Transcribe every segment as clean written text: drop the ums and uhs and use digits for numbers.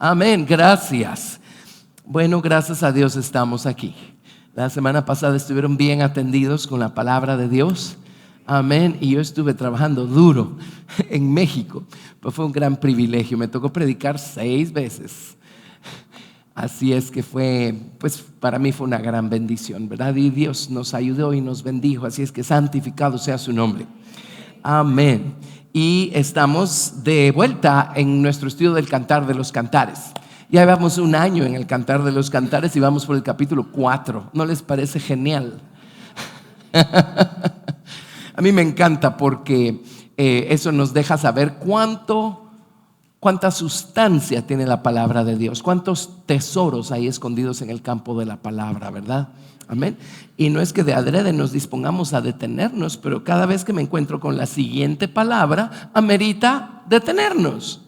Amén, gracias. Bueno, gracias a Dios estamos aquí. La semana pasada estuvieron bien atendidos con la palabra de Dios. Amén. Y yo estuve trabajando duro en México. Pues fue un gran privilegio. Me tocó predicar 6 veces. Así es que pues para mí fue una gran bendición, ¿verdad? Y Dios nos ayudó y nos bendijo. Así es que santificado sea su nombre. Amén. Y estamos de vuelta en nuestro estudio del Cantar de los Cantares. Ya llevamos un año en el Cantar de los Cantares y vamos por el capítulo 4. ¿No les parece genial? A mí me encanta porque eso nos deja saber cuánta sustancia tiene la palabra de Dios, cuántos tesoros hay escondidos en el campo de la palabra, ¿verdad? Amén. Y no es que de adrede nos dispongamos a detenernos, pero cada vez que me encuentro con la siguiente palabra, amerita detenernos.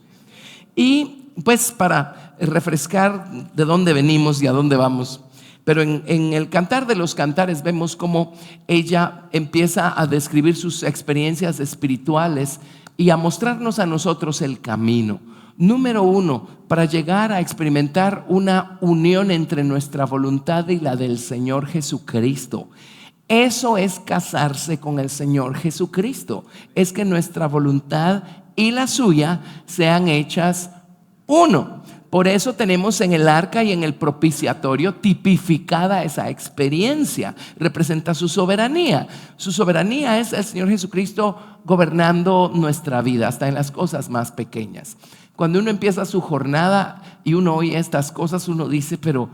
Y pues para refrescar de dónde venimos y a dónde vamos. Pero en el Cantar de los Cantares vemos cómo ella empieza a describir sus experiencias espirituales y a mostrarnos a nosotros el camino. Número 1, para llegar a experimentar una unión entre nuestra voluntad y la del Señor Jesucristo. Eso es casarse con el Señor Jesucristo. Es que nuestra voluntad y la suya sean hechas uno. Por eso tenemos en el arca y en el propiciatorio tipificada esa experiencia. Representa su soberanía. Su soberanía es el Señor Jesucristo gobernando nuestra vida, hasta en las cosas más pequeñas. Cuando uno empieza su jornada y uno oye estas cosas, uno dice, pero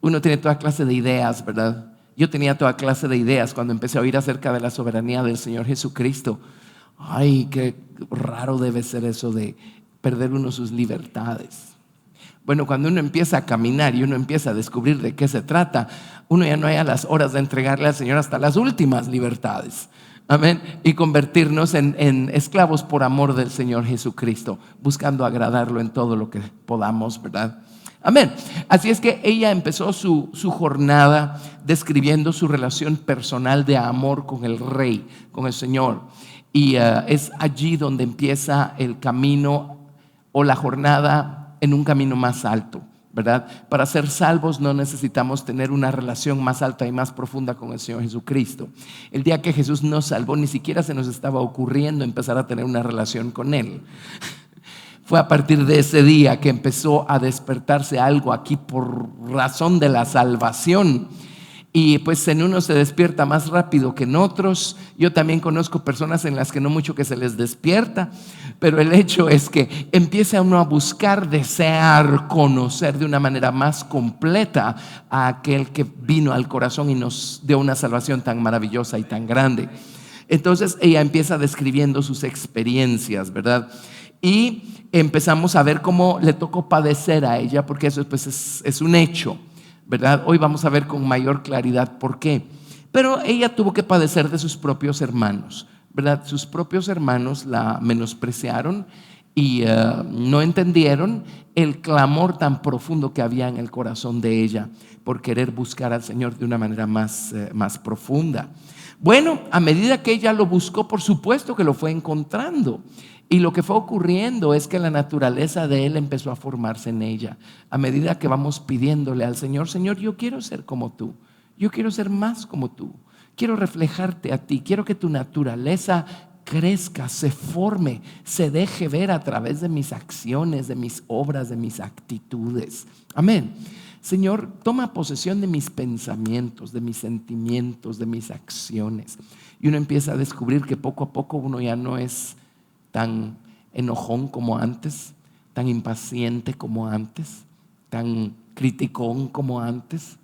uno tiene toda clase de ideas, ¿verdad? Yo tenía toda clase de ideas cuando empecé a oír acerca de la soberanía del Señor Jesucristo. Ay, qué raro debe ser eso de perder uno sus libertades. Bueno, cuando uno empieza a caminar y uno empieza a descubrir de qué se trata, uno ya no haya las horas de entregarle al Señor hasta las últimas libertades. Amén. Y convertirnos en esclavos por amor del Señor Jesucristo, buscando agradarlo en todo lo que podamos, ¿verdad? Amén. Así es que ella empezó su jornada describiendo su relación personal de amor con el Rey, con el Señor. Y es allí donde empieza el camino o la jornada en un camino más alto, ¿verdad? Para ser salvos no necesitamos tener una relación más alta y más profunda con el Señor Jesucristo. El día que Jesús nos salvó, ni siquiera se nos estaba ocurriendo empezar a tener una relación con Él. Fue a partir de ese día que empezó a despertarse algo aquí por razón de la salvación. Y pues en unos se despierta más rápido que en otros. Yo también conozco personas en las que no mucho que se les despierta, pero el hecho es que empieza uno a buscar, desear, conocer de una manera más completa a aquel que vino al corazón y nos dio una salvación tan maravillosa y tan grande. Entonces ella empieza describiendo sus experiencias, ¿verdad? Y empezamos a ver cómo le tocó padecer a ella, porque eso pues es un hecho, ¿verdad? Hoy vamos a ver con mayor claridad por qué. Pero ella tuvo que padecer de sus propios hermanos, ¿verdad? Sus propios hermanos la menospreciaron y no entendieron el clamor tan profundo que había en el corazón de ella por querer buscar al Señor de una manera más profunda. Bueno, a medida que ella lo buscó, por supuesto que lo fue encontrando. Y lo que fue ocurriendo es que la naturaleza de Él empezó a formarse en ella. A medida que vamos pidiéndole al Señor, Señor, yo quiero ser como tú. Yo quiero ser más como tú. Quiero reflejarte a ti. Quiero que tu naturaleza crezca, se forme, se deje ver a través de mis acciones, de mis obras, de mis actitudes. Amén. Señor, toma posesión de mis pensamientos, de mis sentimientos, de mis acciones. Y uno empieza a descubrir que poco a poco uno ya no es tan enojón como antes, tan impaciente como antes, tan criticón como antes.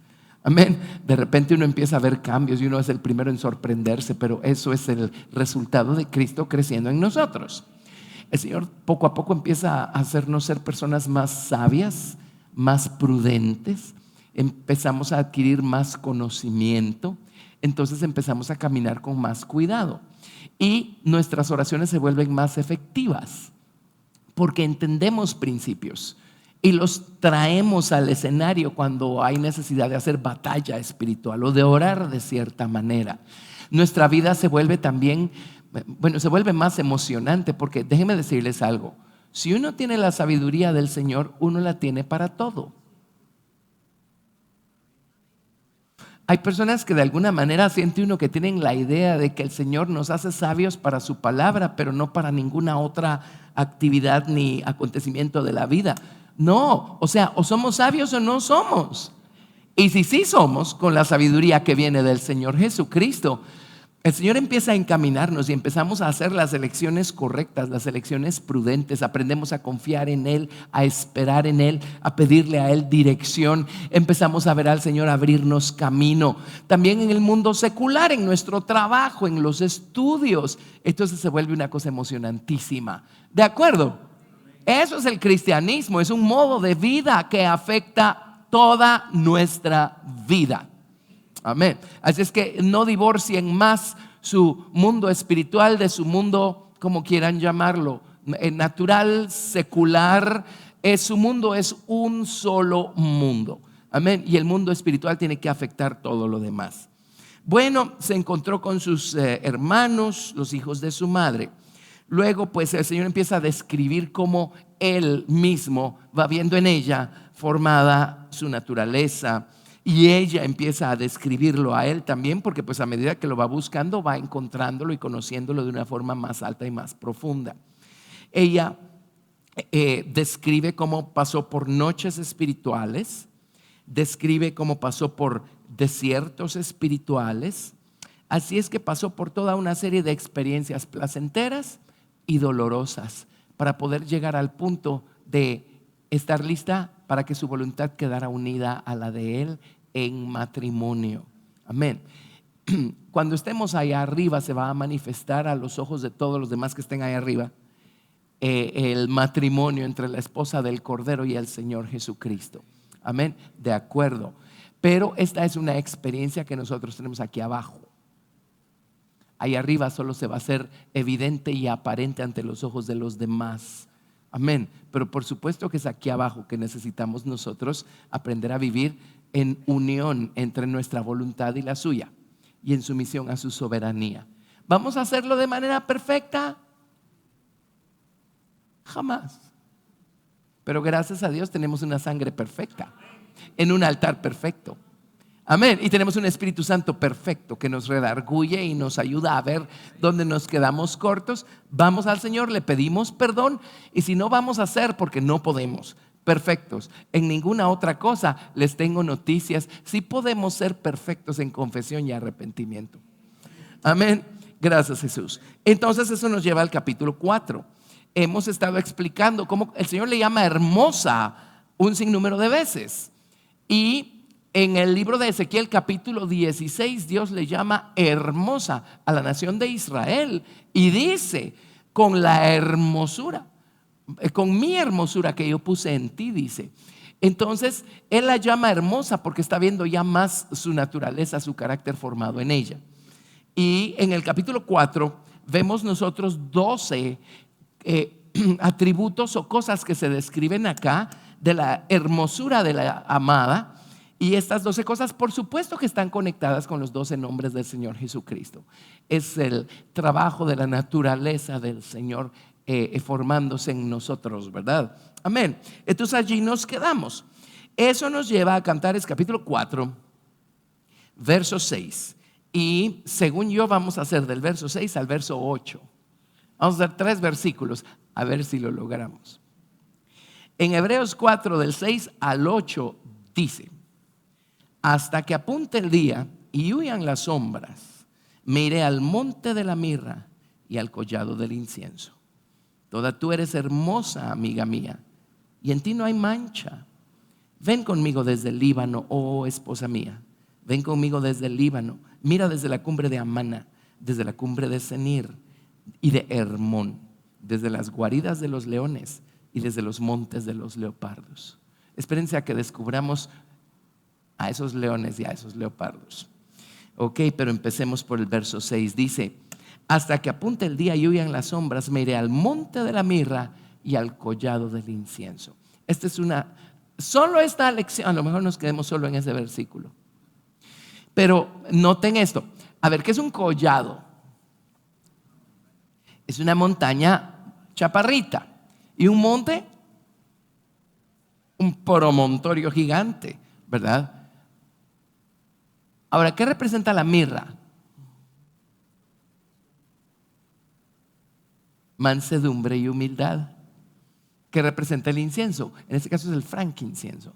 Amén. De repente uno empieza a ver cambios y uno es el primero en sorprenderse, pero eso es el resultado de Cristo creciendo en nosotros. El Señor poco a poco empieza a hacernos ser personas más sabias, más prudentes. Empezamos a adquirir más conocimiento. Entonces empezamos a caminar con más cuidado. Y nuestras oraciones se vuelven más efectivas porque entendemos principios y los traemos al escenario cuando hay necesidad de hacer batalla espiritual o de orar de cierta manera. Nuestra vida se vuelve también, se vuelve más emocionante porque déjenme decirles algo. Si uno tiene la sabiduría del Señor, uno la tiene para todo. Hay personas que de alguna manera siente uno que tienen la idea de que el Señor nos hace sabios para su palabra, pero no para ninguna otra actividad ni acontecimiento de la vida. No, o sea, o somos sabios o no somos. Y si sí somos, con la sabiduría que viene del Señor Jesucristo, el Señor empieza a encaminarnos y empezamos a hacer las elecciones correctas, las elecciones prudentes. Aprendemos a confiar en Él, a esperar en Él, a pedirle a Él dirección. Empezamos a ver al Señor abrirnos camino. También en el mundo secular, en nuestro trabajo, en los estudios. Entonces se vuelve una cosa emocionantísima. ¿De acuerdo? Eso es el cristianismo. Es un modo de vida que afecta toda nuestra vida. Amén. Así es que no divorcien más su mundo espiritual de su mundo, como quieran llamarlo, natural, secular. Su mundo es un solo mundo. Amén. Y el mundo espiritual tiene que afectar todo lo demás. Bueno, se encontró con sus hermanos, los hijos de su madre. Luego, pues el Señor empieza a describir cómo Él mismo va viendo en ella formada su naturaleza. Y ella empieza a describirlo a él también, porque pues a medida que lo va buscando, va encontrándolo y conociéndolo de una forma más alta y más profunda. Ella describe cómo pasó por noches espirituales, describe cómo pasó por desiertos espirituales. Así es que pasó por toda una serie de experiencias placenteras y dolorosas para poder llegar al punto de estar lista para que su voluntad quedara unida a la de Él en matrimonio. Amén. Cuando estemos allá arriba se va a manifestar a los ojos de todos los demás que estén allá arriba el matrimonio entre la esposa del Cordero y el Señor Jesucristo. Amén. De acuerdo. Pero esta es una experiencia que nosotros tenemos aquí abajo. Ahí arriba solo se va a hacer evidente y aparente ante los ojos de los demás. Amén. Pero por supuesto que es aquí abajo que necesitamos nosotros aprender a vivir en unión entre nuestra voluntad y la suya y en sumisión a su soberanía. ¿Vamos a hacerlo de manera perfecta? Jamás. Pero gracias a Dios tenemos una sangre perfecta en un altar perfecto. Amén. Y tenemos un Espíritu Santo perfecto que nos redarguye y nos ayuda a ver dónde nos quedamos cortos. Vamos al Señor, le pedimos perdón, y si no vamos a hacer, porque no podemos perfectos en ninguna otra cosa, les tengo noticias: sí podemos ser perfectos en confesión y arrepentimiento. Amén. Gracias, Jesús. Entonces eso nos lleva al capítulo 4. Hemos estado explicando cómo el Señor le llama hermosa un sinnúmero de veces. Y en el libro de Ezequiel capítulo 16, Dios le llama hermosa a la nación de Israel y dice: con la hermosura, con mi hermosura que yo puse en ti, dice. Entonces Él la llama hermosa porque está viendo ya más su naturaleza, su carácter formado en ella. Y en el capítulo 4 vemos nosotros 12 atributos o cosas que se describen acá de la hermosura de la amada. Y estas 12 cosas, por supuesto que están conectadas con los 12 nombres del Señor Jesucristo. Es el trabajo de la naturaleza del Señor formándose en nosotros, ¿verdad? Amén. Entonces allí nos quedamos. Eso nos lleva a Cantares capítulo 4, verso 6. Y según yo vamos a hacer del verso 6 al verso 8. Vamos a hacer 3 versículos, a ver si lo logramos. En Hebreos 4, del 6 al 8 dice: hasta que apunte el día y huyan las sombras, me iré al monte de la mirra y al collado del incienso. Toda tú eres hermosa, amiga mía, y en ti no hay mancha. Ven conmigo desde el Líbano, oh esposa mía. Ven conmigo desde el Líbano. Mira desde la cumbre de Amana, desde la cumbre de Senir y de Hermón, desde las guaridas de los leones y desde los montes de los leopardos. Espérense a que descubramos a esos leones y a esos leopardos. Ok, pero empecemos por el verso 6. Dice: hasta que apunte el día y huyan las sombras, me iré al monte de la mirra y al collado del incienso. Esta es solo esta lección, a lo mejor nos quedemos solo en ese versículo. Pero noten esto. A ver, ¿qué es un collado? Es una montaña chaparrita. Y un monte, un promontorio gigante, ¿verdad? Ahora, ¿qué representa la mirra? Mansedumbre y humildad. ¿Qué representa el incienso? En este caso es el frankincenso.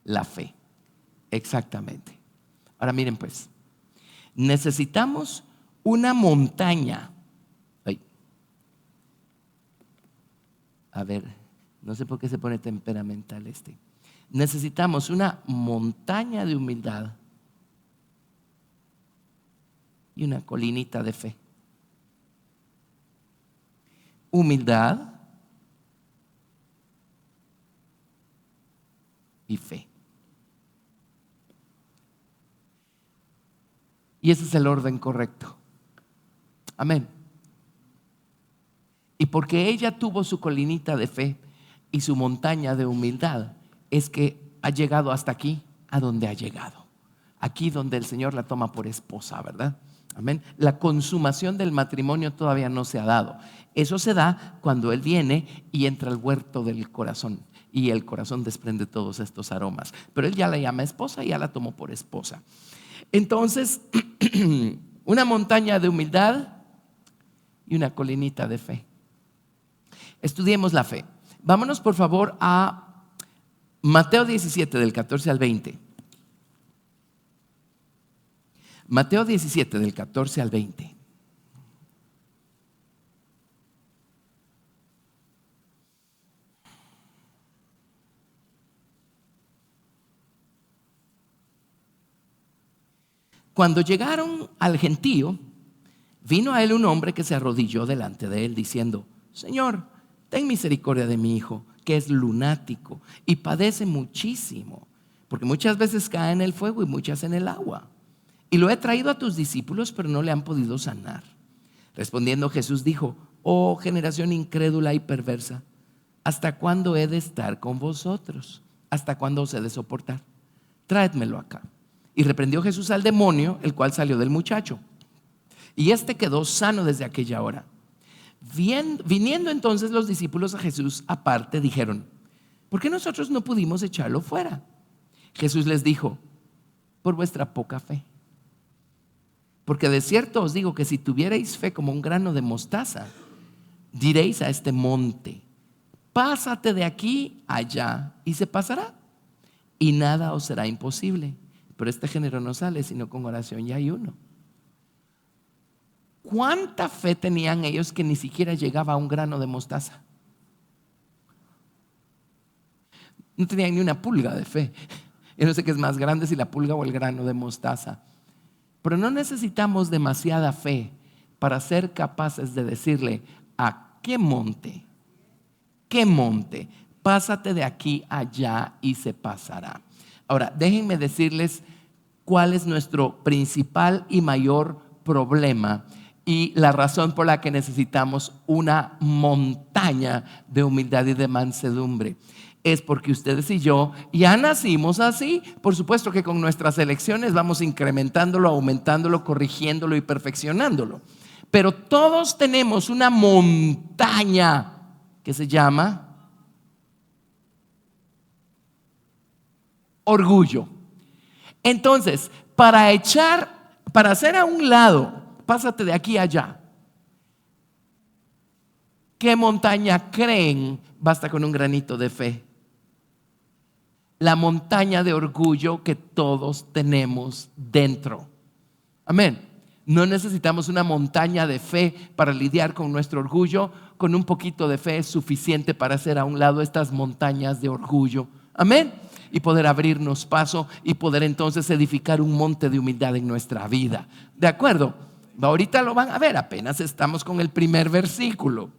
La fe, exactamente. Ahora miren pues, necesitamos una montaña. Ay. A ver, no sé por qué se pone temperamental este. Necesitamos una montaña de humildad y una colinita de fe. Humildad y fe. Y ese es el orden correcto. Amén. Y porque ella tuvo su colinita de fe y su montaña de humildad, es que ha llegado hasta aquí, a donde ha llegado. Aquí donde el Señor la toma por esposa, ¿verdad? Amén. La consumación del matrimonio todavía no se ha dado. Eso se da cuando Él viene y entra al huerto del corazón. Y el corazón desprende todos estos aromas. Pero Él ya la llama esposa y ya la tomó por esposa. Entonces, una montaña de humildad y una colinita de fe. Estudiemos la fe. Vámonos por favor a Mateo 17 del 14 al 20. Mateo 17 del 14 al 20. Cuando llegaron al gentío, vino a él un hombre que se arrodilló delante de él diciendo: Señor, ten misericordia de mi hijo, que es lunático y padece muchísimo, porque muchas veces cae en el fuego y muchas en el agua. Y lo he traído a tus discípulos, pero no le han podido sanar. Respondiendo Jesús dijo: Oh generación incrédula y perversa, ¿hasta cuándo he de estar con vosotros? ¿Hasta cuándo os he de soportar? Traédmelo acá. Y reprendió Jesús al demonio, el cual salió del muchacho. Y este quedó sano desde aquella hora. Viniendo entonces los discípulos a Jesús aparte, dijeron: ¿por qué nosotros no pudimos echarlo fuera? Jesús les dijo: por vuestra poca fe. Porque de cierto os digo que si tuvierais fe como un grano de mostaza, diréis a este monte: pásate de aquí allá, y se pasará, y nada os será imposible. Pero este género no sale sino con oración y ayuno. ¿Cuánta fe tenían ellos que ni siquiera llegaba a un grano de mostaza? No tenían ni una pulga de fe. Yo no sé qué es más grande, si la pulga o el grano de mostaza. Pero no necesitamos demasiada fe para ser capaces de decirle: ¿a qué monte? ¿Qué monte? Pásate de aquí allá y se pasará. Ahora, déjenme decirles cuál es nuestro principal y mayor problema y la razón por la que necesitamos una montaña de humildad y de mansedumbre. Es porque ustedes y yo ya nacimos así. Por supuesto que con nuestras elecciones vamos incrementándolo, aumentándolo, corrigiéndolo y perfeccionándolo. Pero todos tenemos una montaña que se llama orgullo. Entonces, para hacer a un lado, pásate de aquí a allá, ¿qué montaña creen? Basta con un granito de fe. La montaña de orgullo que todos tenemos dentro. Amén. No necesitamos una montaña de fe para lidiar con nuestro orgullo. Con un poquito de fe es suficiente para hacer a un lado estas montañas de orgullo. Amén. Y poder abrirnos paso y poder entonces edificar un monte de humildad en nuestra vida. ¿De acuerdo? Ahorita lo van a ver, apenas estamos con el primer versículo.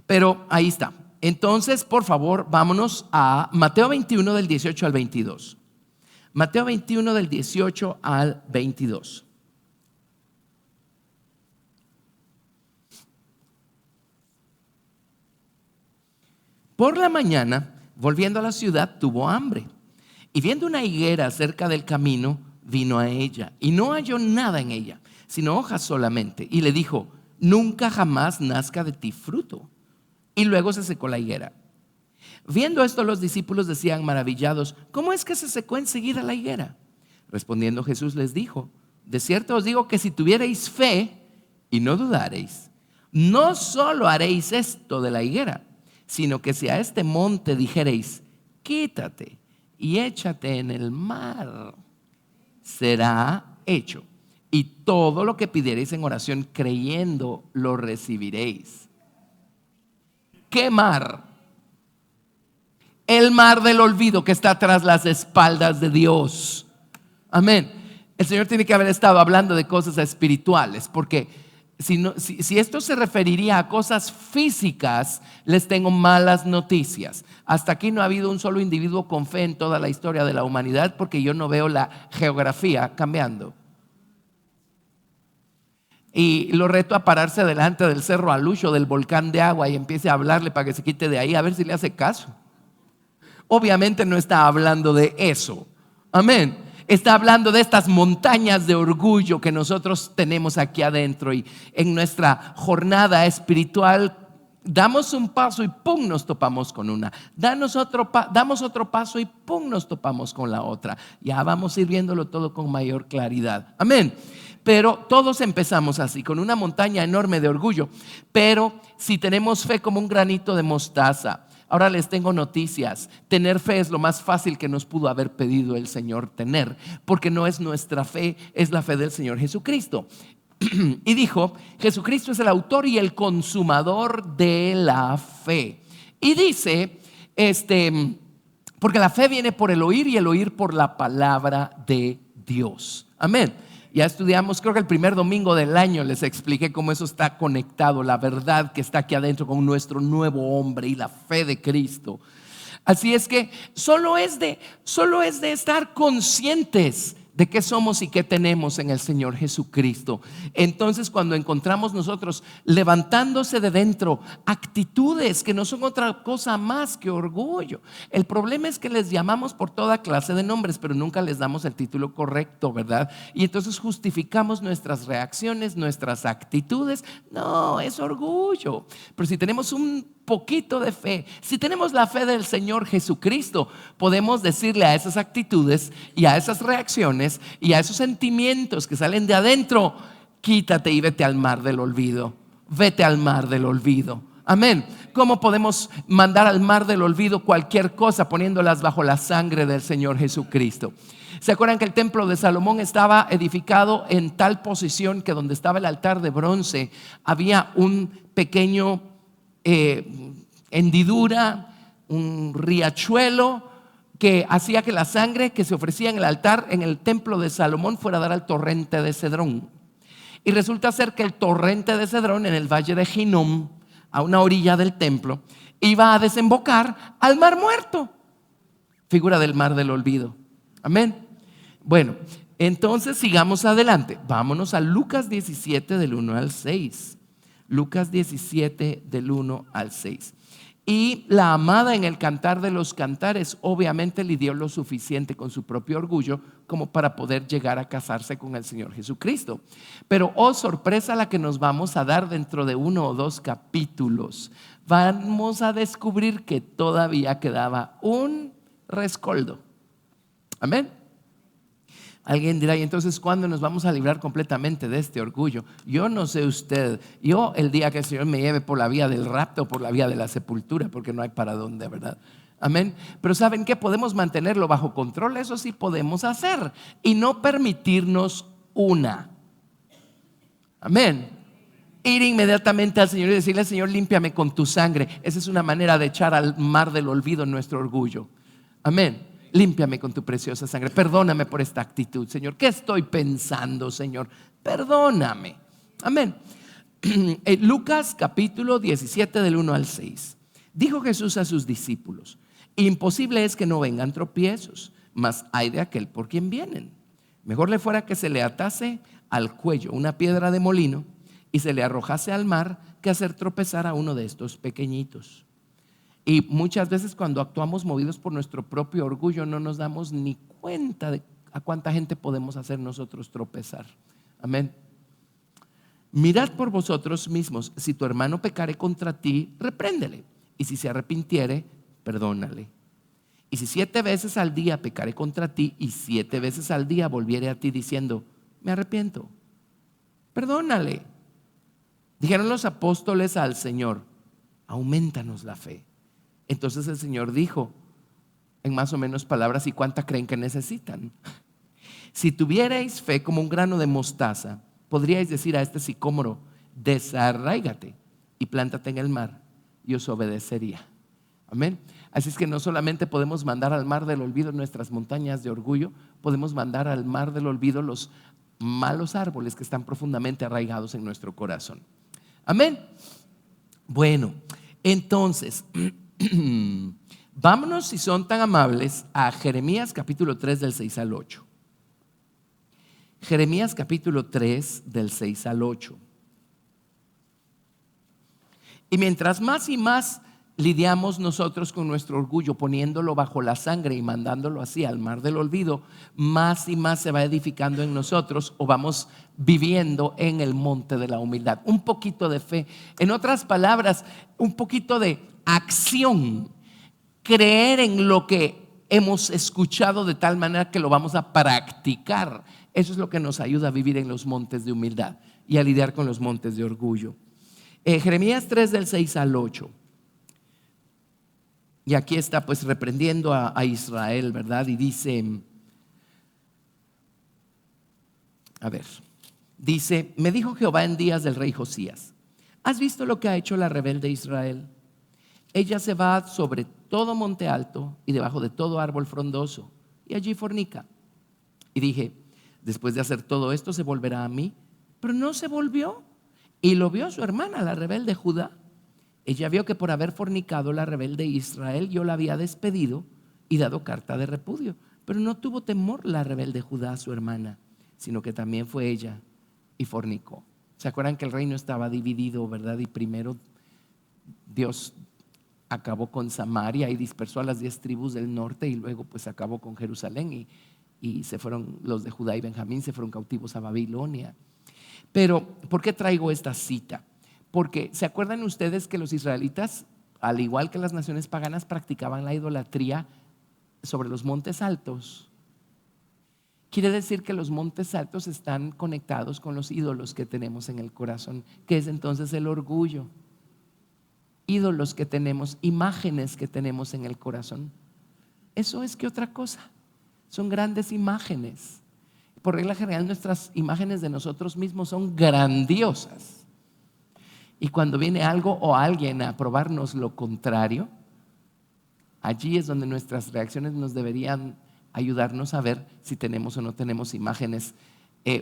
Pero ahí está. Entonces, por favor, vámonos a Mateo 21 del 18 al 22. Mateo 21 del 18 al 22. Por la mañana, volviendo a la ciudad, tuvo hambre. Y viendo una higuera cerca del camino, vino a ella. Y no halló nada en ella, sino hojas solamente. Y le dijo: nunca jamás nazca de ti fruto. Y luego se secó la higuera. Viendo esto, los discípulos decían maravillados: ¿cómo es que se secó enseguida la higuera? Respondiendo Jesús les dijo: de cierto os digo que si tuviereis fe y no dudareis, no solo haréis esto de la higuera, sino que si a este monte dijereis: quítate y échate en el mar, será hecho. Y todo lo que pidiereis en oración creyendo, lo recibiréis. ¿Qué mar? El mar del olvido que está tras las espaldas de Dios. Amén. El Señor tiene que haber estado hablando de cosas espirituales, porque si esto se referiría a cosas físicas, les tengo malas noticias. Hasta aquí no ha habido un solo individuo con fe en toda la historia de la humanidad, porque yo no veo la geografía cambiando. Y lo reto a pararse delante del cerro Alucho, del volcán de agua, y empiece a hablarle para que se quite de ahí, a ver si le hace caso. Obviamente no está hablando de eso. Amén. Está hablando de estas montañas de orgullo que nosotros tenemos aquí adentro, y en nuestra jornada espiritual damos un paso y pum, nos topamos con una. Damos otro paso y pum, nos topamos con la otra. Ya vamos a ir viéndolo todo con mayor claridad. Amén. Pero todos empezamos así, con una montaña enorme de orgullo. Pero si tenemos fe como un granito de mostaza. Ahora les tengo noticias. Tener fe es lo más fácil que nos pudo haber pedido el Señor tener, porque no es nuestra fe, es la fe del Señor Jesucristo. Y dijo: Jesucristo es el autor y el consumador de la fe. Y dice, porque la fe viene por el oír y el oír por la palabra de Dios. Amén. Ya estudiamos, creo que el primer domingo del año les expliqué cómo eso está conectado, la verdad que está aquí adentro con nuestro nuevo hombre y la fe de Cristo. Así es que solo es de estar conscientes de qué somos y qué tenemos en el Señor Jesucristo. Entonces, cuando encontramos nosotros levantándose de dentro actitudes que no son otra cosa más que orgullo, el problema es que les llamamos por toda clase de nombres, pero nunca les damos el título correcto, ¿verdad? Y entonces justificamos nuestras reacciones, nuestras actitudes. No, es orgullo. Pero si tenemos un poquito de fe, si tenemos la fe del Señor Jesucristo, podemos decirle a esas actitudes y a esas reacciones y a esos sentimientos que salen de adentro: quítate y vete al mar del olvido. Vete al mar del olvido. Amén. ¿Cómo podemos mandar al mar del olvido cualquier cosa? Poniéndolas bajo la sangre del Señor Jesucristo. ¿Se acuerdan que el templo de Salomón estaba edificado en tal posición que donde estaba el altar de bronce había un pequeño hendidura, un riachuelo que hacía que la sangre que se ofrecía en el altar en el templo de Salomón fuera a dar al torrente de Cedrón? Y resulta ser que el torrente de Cedrón, en el valle de Hinnom, a una orilla del templo, iba a desembocar al mar muerto, figura del mar del olvido. Amén. Bueno, entonces sigamos adelante. Vámonos a Lucas 17 del 1 al 6. Lucas 17 del 1 al 6. Y la amada, en el Cantar de los Cantares, obviamente lidió lo suficiente con su propio orgullo como para poder llegar a casarse con el Señor Jesucristo. Pero oh sorpresa la que nos vamos a dar dentro de 1 o 2 capítulos. Vamos a descubrir que todavía quedaba un rescoldo. Amén. Alguien dirá: ¿y entonces cuándo nos vamos a librar completamente de este orgullo? Yo no sé usted. Yo, el día que el Señor me lleve por la vía del rapto, por la vía de la sepultura, porque no hay para dónde, ¿verdad? Amén. Pero ¿saben qué? Podemos mantenerlo bajo control. Eso sí podemos hacer. Y no permitirnos una. Amén. Ir inmediatamente al Señor y decirle: Señor, límpiame con tu sangre. Esa es una manera de echar al mar del olvido nuestro orgullo. Amén. Límpiame con tu preciosa sangre. Perdóname por esta actitud, Señor. ¿Qué estoy pensando, Señor? Perdóname. Amén. Lucas capítulo 17 del 1 al 6. Dijo Jesús a sus discípulos: imposible es que no vengan tropiezos, mas hay de aquel por quien vienen. Mejor le fuera que se le atase al cuello una piedra de molino y se le arrojase al mar, que hacer tropezar a uno de estos pequeñitos. Y muchas veces cuando actuamos movidos por nuestro propio orgullo no nos damos ni cuenta de a cuánta gente podemos hacer nosotros tropezar. Amén. Mirad por vosotros mismos, si tu hermano pecare contra ti, repréndele, y si se arrepintiere, perdónale. Y si 7 veces al día pecare contra ti, y 7 veces al día volviere a ti diciendo, me arrepiento, perdónale. Dijeron los apóstoles al Señor, aumentanos la fe. Entonces el Señor dijo, en más o menos palabras, ¿y cuánta creen que necesitan? Si tuvierais fe como un grano de mostaza, podríais decir a este sicómoro, desarráigate y plántate en el mar, y os obedecería. Amén. Así es que no solamente podemos mandar al mar del olvido nuestras montañas de orgullo, podemos mandar al mar del olvido los malos árboles que están profundamente arraigados en nuestro corazón. Amén. Bueno, entonces vámonos, si son tan amables, a Jeremías capítulo 3 del 6 al 8. Jeremías capítulo 3 del 6 al 8. Y mientras más y más lidiamos nosotros con nuestro orgullo, poniéndolo bajo la sangre y mandándolo así al mar del olvido, más y más se va edificando en nosotros, o vamos viviendo en el monte de la humildad. Un poquito de fe, en otras palabras, un poquito de acción, creer en lo que hemos escuchado de tal manera que lo vamos a practicar. Eso es lo que nos ayuda a vivir en los montes de humildad y a lidiar con los montes de orgullo. Jeremías 3 del 6 al 8. Y aquí está pues reprendiendo a Israel, ¿verdad? Y dice, dice, me dijo Jehová en días del rey Josías, ¿has visto lo que ha hecho la rebelde Israel? Ella se va sobre todo monte alto y debajo de todo árbol frondoso, y allí fornica. Y dije, después de hacer todo esto se volverá a mí, pero no se volvió. Y lo vio su hermana, la rebelde Judá. Ella vio que por haber fornicado la rebelde Israel, yo la había despedido y dado carta de repudio. Pero no tuvo temor la rebelde Judá, su hermana, sino que también fue ella y fornicó. ¿Se acuerdan que el reino estaba dividido, verdad? Y primero Dios acabó con Samaria y dispersó a las 10 tribus del norte, y luego pues acabó con Jerusalén, y se fueron los de Judá y Benjamín, se fueron cautivos a Babilonia. Pero ¿por qué traigo esta cita? Porque ¿se acuerdan ustedes que los israelitas, al igual que las naciones paganas, practicaban la idolatría sobre los montes altos? Quiere decir que los montes altos están conectados con los ídolos que tenemos en el corazón, que es entonces el orgullo. Ídolos que tenemos, imágenes que tenemos en el corazón. Eso es que otra cosa, son grandes imágenes. Por regla general, nuestras imágenes de nosotros mismos son grandiosas. Y cuando viene algo o alguien a probarnos lo contrario, allí es donde nuestras reacciones nos deberían ayudarnos a ver si tenemos o no tenemos imágenes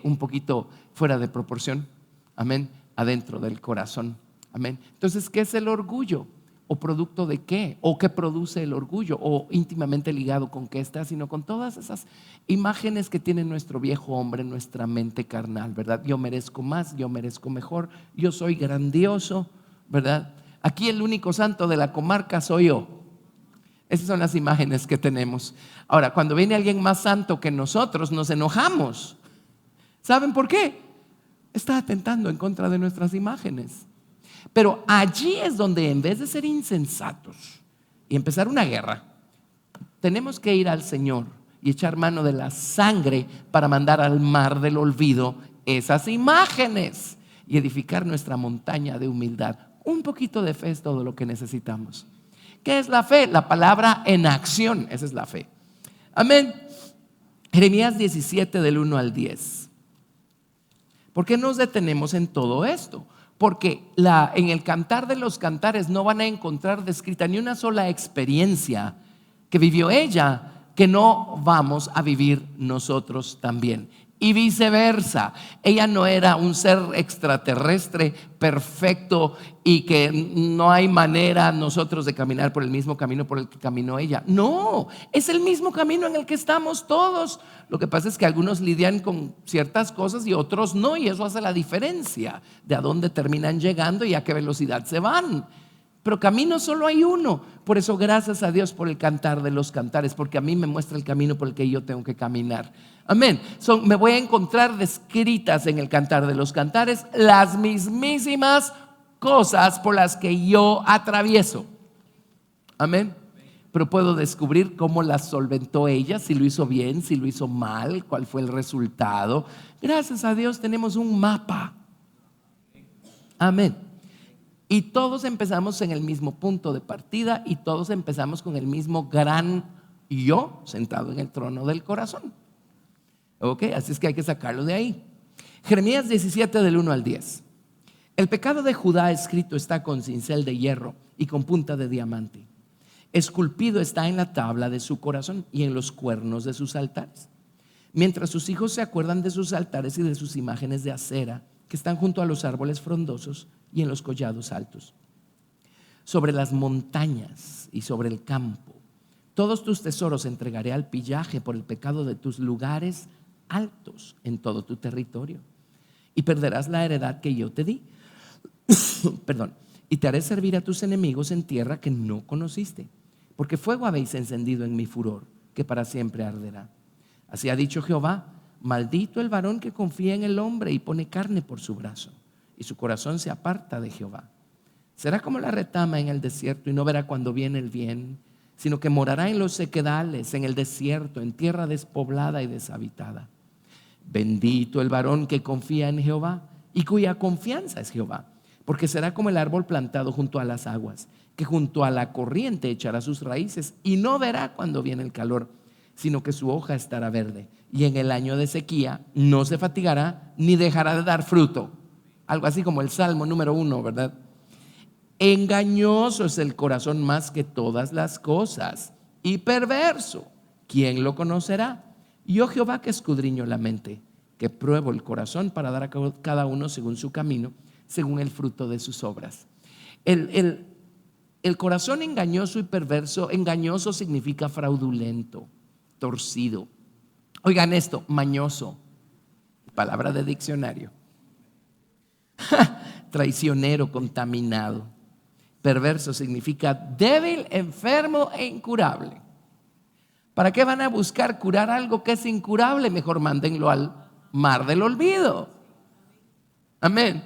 un poquito fuera de proporción, amén, adentro del corazón, amén. Entonces, ¿qué es el orgullo? ¿O producto de qué? ¿O qué produce el orgullo? ¿O íntimamente ligado con qué está? Sino con todas esas imágenes que tiene nuestro viejo hombre, nuestra mente carnal, ¿verdad? Yo merezco más, yo merezco mejor, yo soy grandioso, ¿verdad? Aquí el único santo de la comarca soy yo. Esas son las imágenes que tenemos. Ahora, cuando viene alguien más santo que nosotros, nos enojamos. ¿Saben por qué? Está atentando en contra de nuestras imágenes. Pero allí es donde, en vez de ser insensatos y empezar una guerra, tenemos que ir al Señor y echar mano de la sangre para mandar al mar del olvido esas imágenes y edificar nuestra montaña de humildad. Un poquito de fe es todo lo que necesitamos. ¿Qué es la fe? La palabra en acción, esa es la fe. Amén. Jeremías 17 del 1 al 10. ¿Por qué nos detenemos en todo esto? Porque en el Cantar de los Cantares no van a encontrar descrita ni una sola experiencia que vivió ella que no vamos a vivir nosotros también. Y viceversa, ella no era un ser extraterrestre perfecto y que no hay manera nosotros de caminar por el mismo camino por el que caminó ella. No, es el mismo camino en el que estamos todos. Lo que pasa es que algunos lidian con ciertas cosas y otros no, y eso hace la diferencia de a dónde terminan llegando y a qué velocidad se van. pero camino solo hay uno. Por eso gracias a Dios por el cantar de los cantares, porque a mí me muestra el camino por el que yo tengo que caminar. Amén. Me voy a encontrar descritas en el cantar de los cantares las mismísimas cosas por las que yo atravieso. Amén. Pero puedo descubrir cómo las solventó ella, si lo hizo bien, si lo hizo mal, cuál fue el resultado. Gracias a Dios tenemos un mapa. Amén. Y todos empezamos en el mismo punto de partida y todos empezamos con el mismo gran yo sentado en el trono del corazón. Ok, así es que hay que sacarlo de ahí. Jeremías 17 del 1 al 10. El pecado de Judá escrito está con cincel de hierro y con punta de diamante. Esculpido está en la tabla de su corazón y en los cuernos de sus altares. Mientras sus hijos se acuerdan de sus altares y de sus imágenes de acera que están junto a los árboles frondosos y en los collados altos. Sobre las montañas y sobre el campo, todos tus tesoros entregaré al pillaje por el pecado de tus lugares altos en todo tu territorio. Y perderás la heredad que yo te di. Perdón. Y te haré servir a tus enemigos en tierra que no conociste, porque fuego habéis encendido en mi furor, que para siempre arderá. Así ha dicho Jehová: maldito el varón que confía en el hombre y pone carne por su brazo, y su corazón se aparta de Jehová. Será como la retama en el desierto y no verá cuando viene el bien, sino que morará en los sequedales, en el desierto, en tierra despoblada y deshabitada. Bendito el varón que confía en Jehová y cuya confianza es Jehová, porque será como el árbol plantado junto a las aguas, que junto a la corriente echará sus raíces y no verá cuando viene el calor, sino que su hoja estará verde, y en el año de sequía no se fatigará ni dejará de dar fruto. Algo así como el Salmo número 1, ¿verdad? Engañoso es el corazón más que todas las cosas y perverso, ¿quién lo conocerá? Yo, Jehová, que escudriño la mente, que pruebo el corazón para dar a cada uno según su camino, según el fruto de sus obras. El corazón engañoso y perverso, engañoso significa fraudulento, torcido. Oigan esto, mañoso, palabra de diccionario. Traicionero, contaminado. Perverso significa débil, enfermo e incurable. ¿Para qué van a buscar curar algo que es incurable? Mejor mándenlo al mar del olvido. Amén.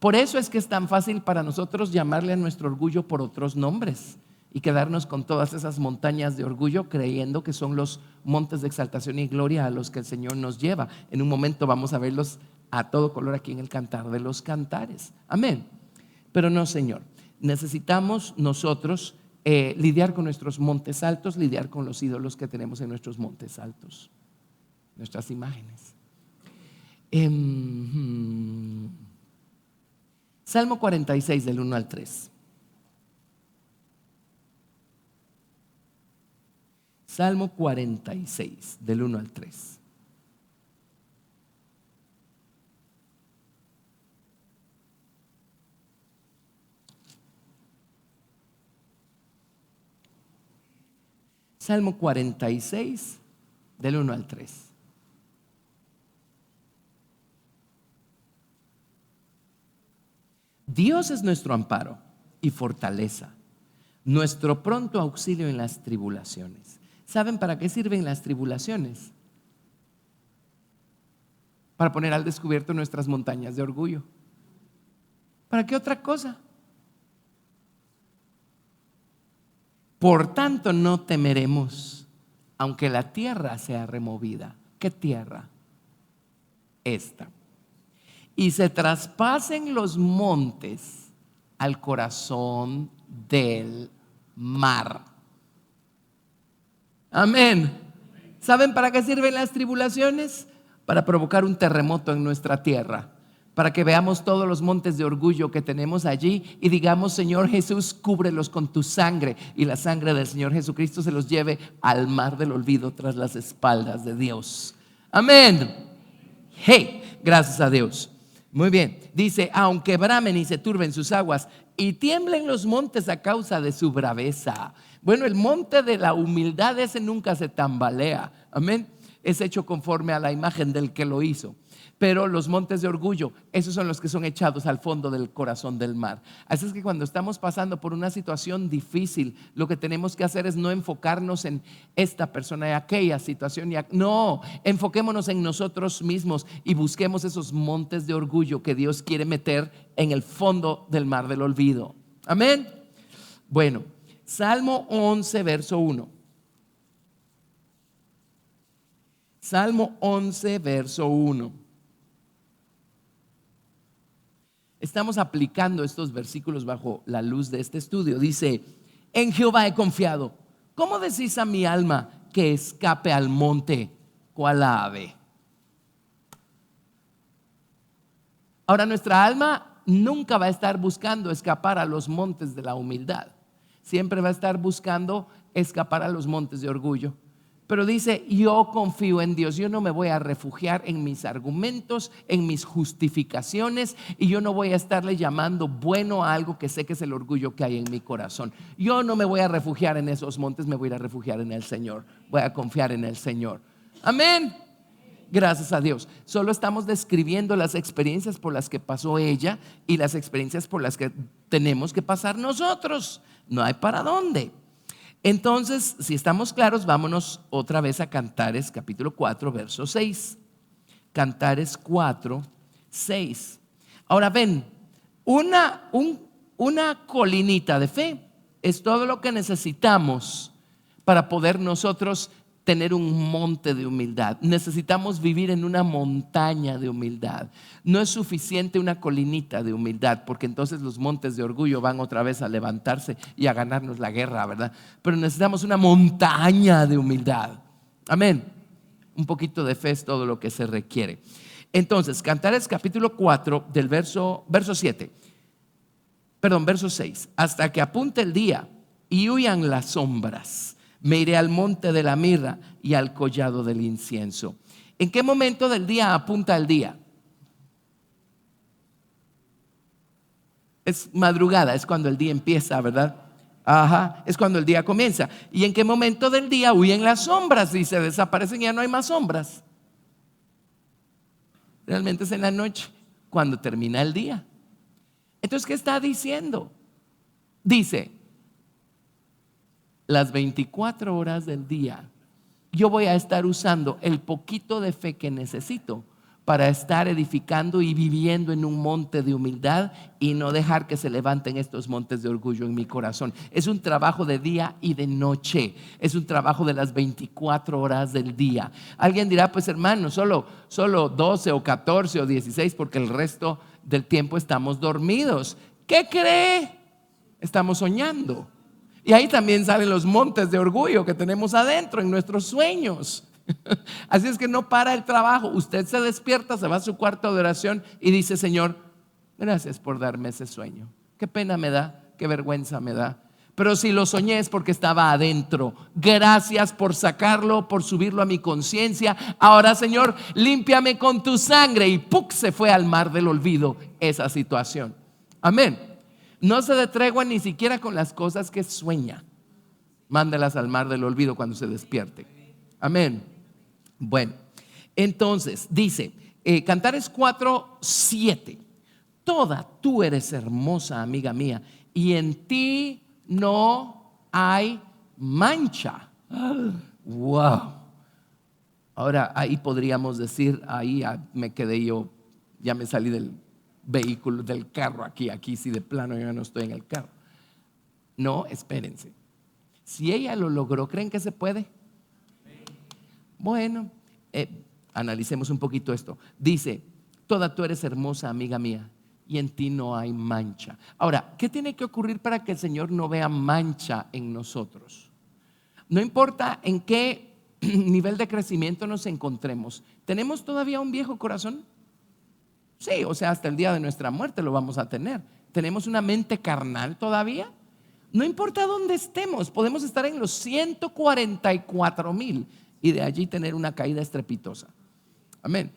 Por eso es que es tan fácil para nosotros llamarle a nuestro orgullo por otros nombres y quedarnos con todas esas montañas de orgullo creyendo que son los montes de exaltación y gloria a los que el Señor nos lleva. En un momento vamos a verlos a todo color aquí en el cantar de los cantares. Amén. Pero no, Señor, necesitamos nosotros lidiar con nuestros montes altos, lidiar con los ídolos que tenemos en nuestros montes altos, nuestras imágenes. Salmo 46 del 1 al 3. Salmo 46 del 1 al 3. Salmo 46 del 1 al 3. Dios es nuestro amparo y fortaleza, nuestro pronto auxilio en las tribulaciones. ¿Saben para qué sirven las tribulaciones? Para poner al descubierto nuestras montañas de orgullo. ¿Para qué otra cosa? Por tanto, no temeremos, aunque la tierra sea removida. ¿Qué tierra? Esta. Y se traspasen los montes al corazón del mar. Amén. ¿Saben para qué sirven las tribulaciones? Para provocar un terremoto en nuestra tierra, para que veamos todos los montes de orgullo que tenemos allí y digamos: Señor Jesús, cúbrelos con tu sangre, y la sangre del Señor Jesucristo se los lleve al mar del olvido tras las espaldas de Dios. Amén. Hey, gracias a Dios. Muy bien, dice: aunque bramen y se turben sus aguas y tiemblen los montes a causa de su braveza. Bueno, el monte de la humildad, ese nunca se tambalea. Amén. Es hecho conforme a la imagen del que lo hizo. Pero los montes de orgullo, esos son los que son echados al fondo del corazón del mar. Así es que cuando estamos pasando por una situación difícil, lo que tenemos que hacer es no enfocarnos en esta persona y aquella situación. No, enfoquémonos en nosotros mismos y busquemos esos montes de orgullo que Dios quiere meter en el fondo del mar del olvido. Amén. Bueno, Salmo 11, verso 1. Salmo 11, verso 1. Estamos aplicando estos versículos bajo la luz de este estudio. Dice: en Jehová he confiado. ¿Cómo decís a mi alma que escape al monte cual ave? Ahora, nuestra alma nunca va a estar buscando escapar a los montes de la humildad. Siempre va a estar buscando escapar a los montes de orgullo. Pero dice: yo confío en Dios. Yo no me voy a refugiar en mis argumentos, en mis justificaciones, y yo no voy a estarle llamando bueno a algo que sé que es el orgullo que hay en mi corazón. Yo no me voy a refugiar en esos montes, me voy a ir a refugiar en el Señor. Voy a confiar en el Señor. Amén. Gracias a Dios. Solo estamos describiendo las experiencias por las que pasó ella y las experiencias por las que tenemos que pasar nosotros. No hay para dónde. Entonces, si estamos claros, vámonos otra vez a Cantares capítulo 4, verso 6. Cantares 4, 6. Ahora ven, una colinita de fe es todo lo que necesitamos para poder nosotros tener un monte de humildad. Necesitamos vivir en una montaña de humildad. No es suficiente una colinita de humildad, porque entonces los montes de orgullo van otra vez a levantarse y a ganarnos la guerra, ¿verdad? Pero necesitamos una montaña de humildad. Amén. Un poquito de fe es todo lo que se requiere. Entonces, Cantares capítulo 4 del verso 6. Hasta que apunte el día y huyan las sombras, me iré al monte de la mirra y al collado del incienso. ¿En qué momento del día apunta el día? Es madrugada, es cuando el día empieza, ¿verdad? Ajá, es cuando el día comienza. ¿Y en qué momento del día huyen las sombras? Y se desaparecen y ya no hay más sombras. Realmente es en la noche, cuando termina el día. Entonces, ¿qué está diciendo? Dice: las 24 horas del día yo voy a estar usando el poquito de fe que necesito para estar edificando y viviendo en un monte de humildad y no dejar que se levanten estos montes de orgullo en mi corazón. Es un trabajo de día y de noche. Es un trabajo de las 24 horas del día. Alguien dirá: pues hermano, solo 12 o 14 o 16, porque el resto del tiempo estamos dormidos. ¿Qué cree? Estamos soñando. Y ahí también salen los montes de orgullo que tenemos adentro en nuestros sueños. Así es que no para el trabajo. Usted se despierta, se va a su cuarto de oración y dice: Señor, gracias por darme ese sueño. Qué pena me da, qué vergüenza me da. Pero si lo soñé es porque estaba adentro. Gracias por sacarlo, por subirlo a mi conciencia. Ahora, Señor, límpiame con tu sangre. Y ¡puc! Se fue al mar del olvido esa situación. Amén. No se dé tregua ni siquiera con las cosas que sueña. Mándelas al mar del olvido cuando se despierte. Amén. Bueno, entonces dice Cantares 4, 7. Toda tú eres hermosa, amiga mía, y en ti no hay mancha. Wow. Ahora ahí podríamos decir: ahí me quedé yo, ya me salí del vehículo, del carro, aquí sí de plano yo no estoy en el carro. No, espérense. Si ella lo logró, ¿creen que se puede? Bueno, analicemos un poquito esto. Dice: toda tú eres hermosa, amiga mía, y en ti no hay mancha. Ahora, ¿qué tiene que ocurrir para que el Señor no vea mancha en nosotros? No importa en qué nivel de crecimiento nos encontremos, ¿tenemos todavía un viejo corazón? Sí, o sea, hasta el día de nuestra muerte lo vamos a tener. ¿Tenemos una mente carnal todavía? No importa dónde estemos, podemos estar en los 144,000 y de allí tener una caída estrepitosa. Amén.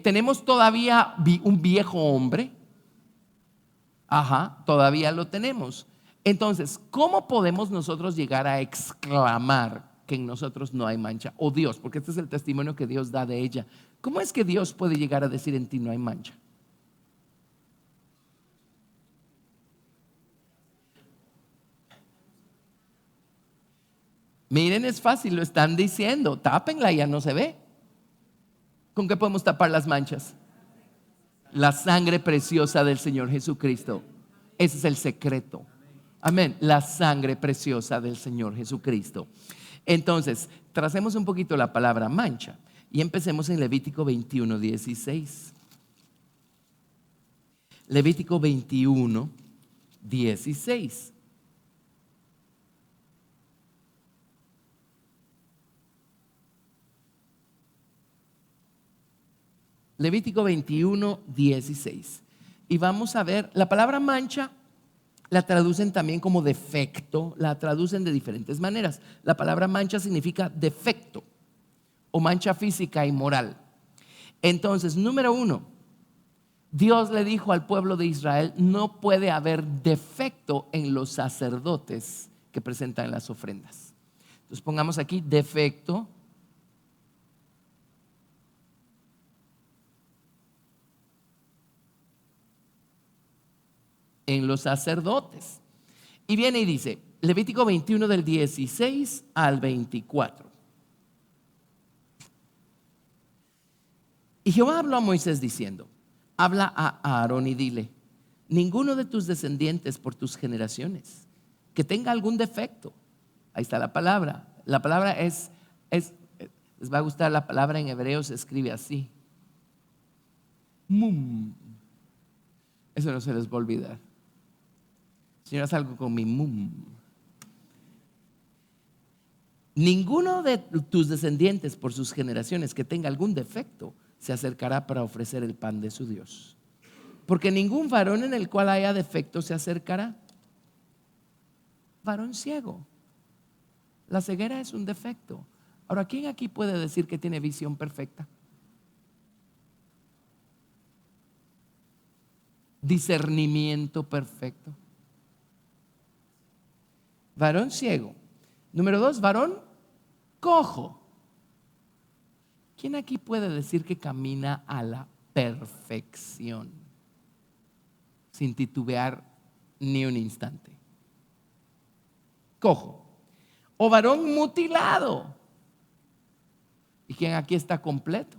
Tenemos todavía un viejo hombre. Ajá, todavía lo tenemos. Entonces, ¿cómo podemos nosotros llegar a exclamar que en nosotros no hay mancha? O Dios, porque este es el testimonio que Dios da de ella. ¿Cómo es que Dios puede llegar a decir en ti no hay mancha? Miren, es fácil, lo están diciendo. Tápenla, ya no se ve. ¿Con qué podemos tapar las manchas? La sangre preciosa del Señor Jesucristo. Ese es el secreto. Amén. La sangre preciosa del Señor Jesucristo. Entonces, tracemos un poquito la palabra mancha y empecemos en Levítico 21:16. Levítico 21:16. Levítico 21:16. Y vamos a ver, la palabra mancha la traducen también como defecto, la traducen de diferentes maneras. La palabra mancha significa defecto o mancha física y moral. Entonces, número uno, Dios le dijo al pueblo de Israel, no puede haber defecto en los sacerdotes que presentan las ofrendas. Entonces pongamos aquí defecto en los sacerdotes. Y viene y dice, Levítico 21 del 16 al 24. Y Jehová habló a Moisés diciendo, habla a Aarón y dile, ninguno de tus descendientes por tus generaciones que tenga algún defecto. Ahí está la palabra. La palabra les va a gustar, la palabra en hebreo se escribe así. Mum. Eso no se les va a olvidar. Señor, haz algo con mi mum. Ninguno de tus descendientes por sus generaciones que tenga algún defecto se acercará para ofrecer el pan de su Dios. Porque ningún varón en el cual haya defecto se acercará. Varón ciego. La ceguera es un defecto. Ahora, ¿quién aquí puede decir que tiene visión perfecta? Discernimiento perfecto. Varón ciego. Número dos, varón cojo. ¿Quién aquí puede decir que camina a la perfección sin titubear ni un instante? Cojo. O varón mutilado. ¿Y quién aquí está completo?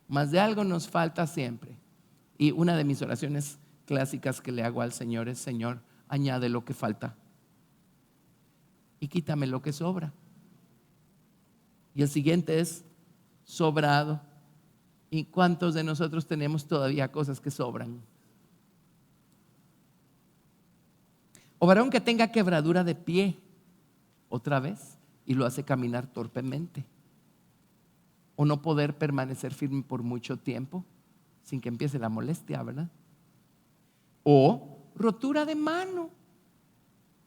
Más de algo nos falta siempre. Y una de mis oraciones clásicas que le hago al Señor es, Señor, añade lo que falta y quítame lo que sobra. Y el siguiente es sobrado. ¿Y cuántos de nosotros tenemos todavía cosas que sobran? O varón que tenga quebradura de pie, otra vez, y lo hace caminar torpemente. O no poder permanecer firme por mucho tiempo sin que empiece la molestia, ¿verdad? O rotura de mano.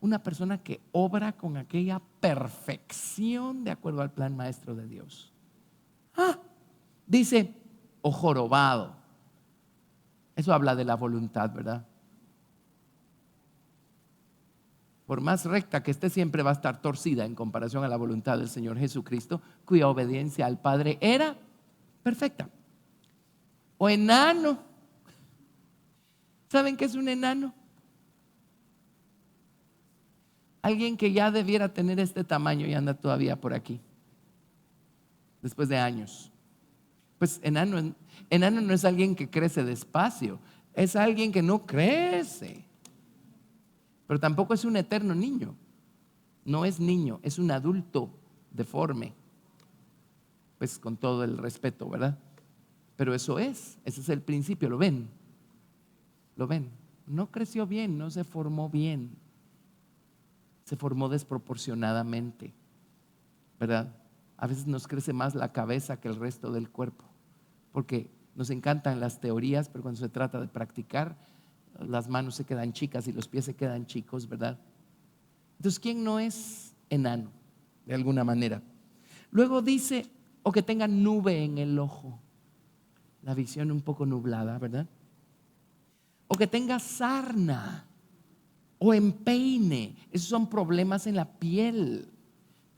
Una persona que obra con aquella perfección de acuerdo al plan maestro de Dios. Dice, o jorobado. Eso habla de la voluntad, ¿verdad? Por más recta que esté, siempre va a estar torcida en comparación a la voluntad del Señor Jesucristo, cuya obediencia al Padre era perfecta. O enano. ¿Saben qué es un enano? Alguien que ya debiera tener este tamaño y anda todavía por aquí, después de años. Pues enano no es alguien que crece despacio, es alguien que no crece. Pero tampoco es un eterno niño. No es niño, es un adulto deforme. Pues con todo el respeto, ¿verdad? Pero ese es el principio, ¿lo ven? ¿Lo ven? No creció bien, no se formó bien. Se formó desproporcionadamente, ¿verdad? A veces nos crece más la cabeza que el resto del cuerpo, porque nos encantan las teorías, pero cuando se trata de practicar, las manos se quedan chicas y los pies se quedan chicos, ¿verdad? Entonces, ¿quién no es enano? De alguna manera. Luego dice, o que tenga nube en el ojo, la visión un poco nublada, ¿verdad? O que tenga sarna o empeine. Esos son problemas en la piel.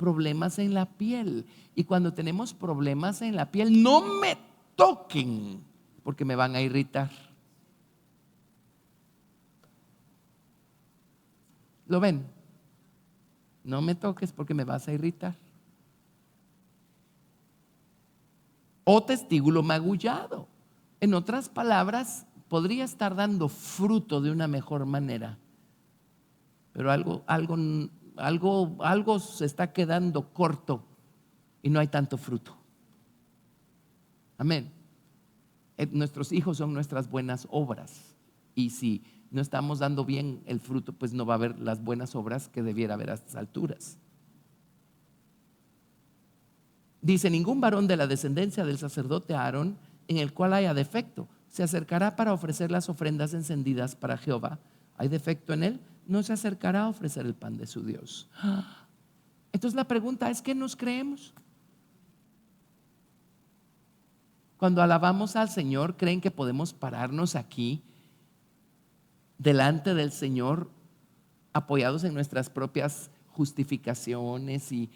problemas en la piel. Y cuando tenemos problemas en la piel, no me toquen porque me van a irritar. ¿Lo ven? No me toques porque me vas a irritar. O testículo magullado. En otras palabras, podría estar dando fruto de una mejor manera, pero algo se está quedando corto y no hay tanto fruto. Amén. Nuestros hijos son nuestras buenas obras, y si no estamos dando bien el fruto, pues no va a haber las buenas obras que debiera haber a estas alturas. Dice: ningún varón de la descendencia del sacerdote Aarón en el cual haya defecto se acercará para ofrecer las ofrendas encendidas para Jehová. ¿Hay defecto en él? No se acercará a ofrecer el pan de su Dios. Entonces la pregunta es: ¿qué nos creemos? Cuando alabamos al Señor, ¿creen que podemos pararnos aquí delante del Señor apoyados en nuestras propias justificaciones y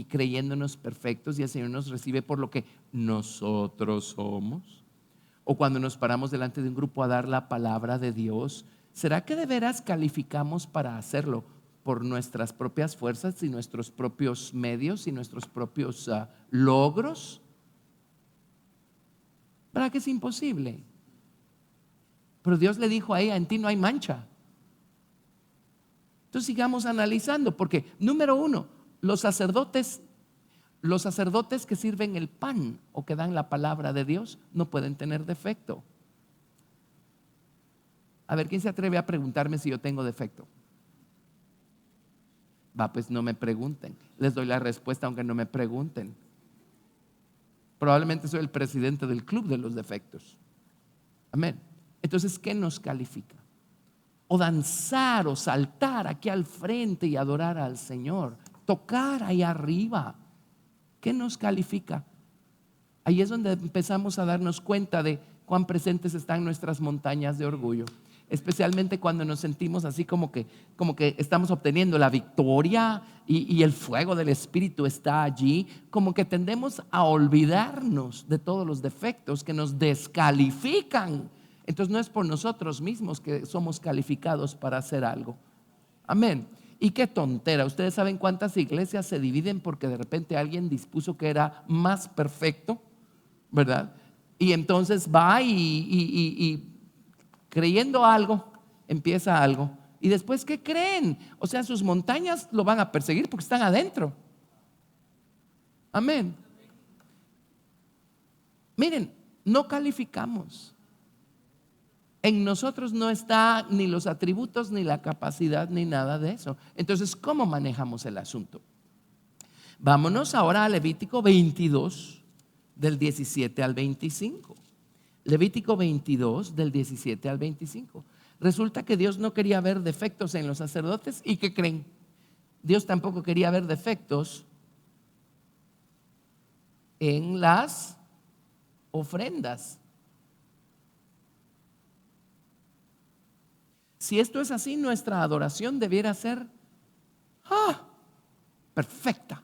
creyéndonos perfectos, y el Señor nos recibe por lo que nosotros somos? O cuando nos paramos delante de un grupo a dar la palabra de Dios, ¿será que de veras calificamos para hacerlo por nuestras propias fuerzas y nuestros propios medios y nuestros propios logros? ¿Para qué es imposible? Pero Dios le dijo a ella: en ti no hay mancha. Entonces sigamos analizando, porque número uno, los sacerdotes que sirven el pan o que dan la palabra de Dios no pueden tener defecto. A ver, ¿quién se atreve a preguntarme si yo tengo defecto? Pues no me pregunten, les doy la respuesta aunque no me pregunten. Probablemente soy el presidente del club de los defectos. Amén. Entonces, ¿qué nos califica? O danzar o saltar aquí al frente y adorar al Señor, tocar ahí arriba, ¿qué nos califica? Ahí es donde empezamos a darnos cuenta de cuán presentes están nuestras montañas de orgullo, especialmente cuando nos sentimos así como que estamos obteniendo la victoria y el fuego del Espíritu está allí. Como que tendemos a olvidarnos de todos los defectos que nos descalifican. Entonces no es por nosotros mismos que somos calificados para hacer algo. Amén. Y qué tontera. Ustedes saben cuántas iglesias se dividen porque de repente alguien dispuso que era más perfecto, ¿verdad? Y entonces va y creyendo algo, empieza algo. Y después, ¿qué creen? O sea, sus montañas lo van a perseguir porque están adentro. Amén. Miren, no calificamos. En nosotros no está ni los atributos, ni la capacidad, ni nada de eso. Entonces, ¿cómo manejamos el asunto? Vámonos ahora a Levítico 22, del 17 al 25. Levítico 22, del 17 al 25. Resulta que Dios no quería ver defectos en los sacerdotes. ¿Y qué creen? Dios tampoco quería ver defectos en las ofrendas. Si esto es así, nuestra adoración debiera ser perfecta.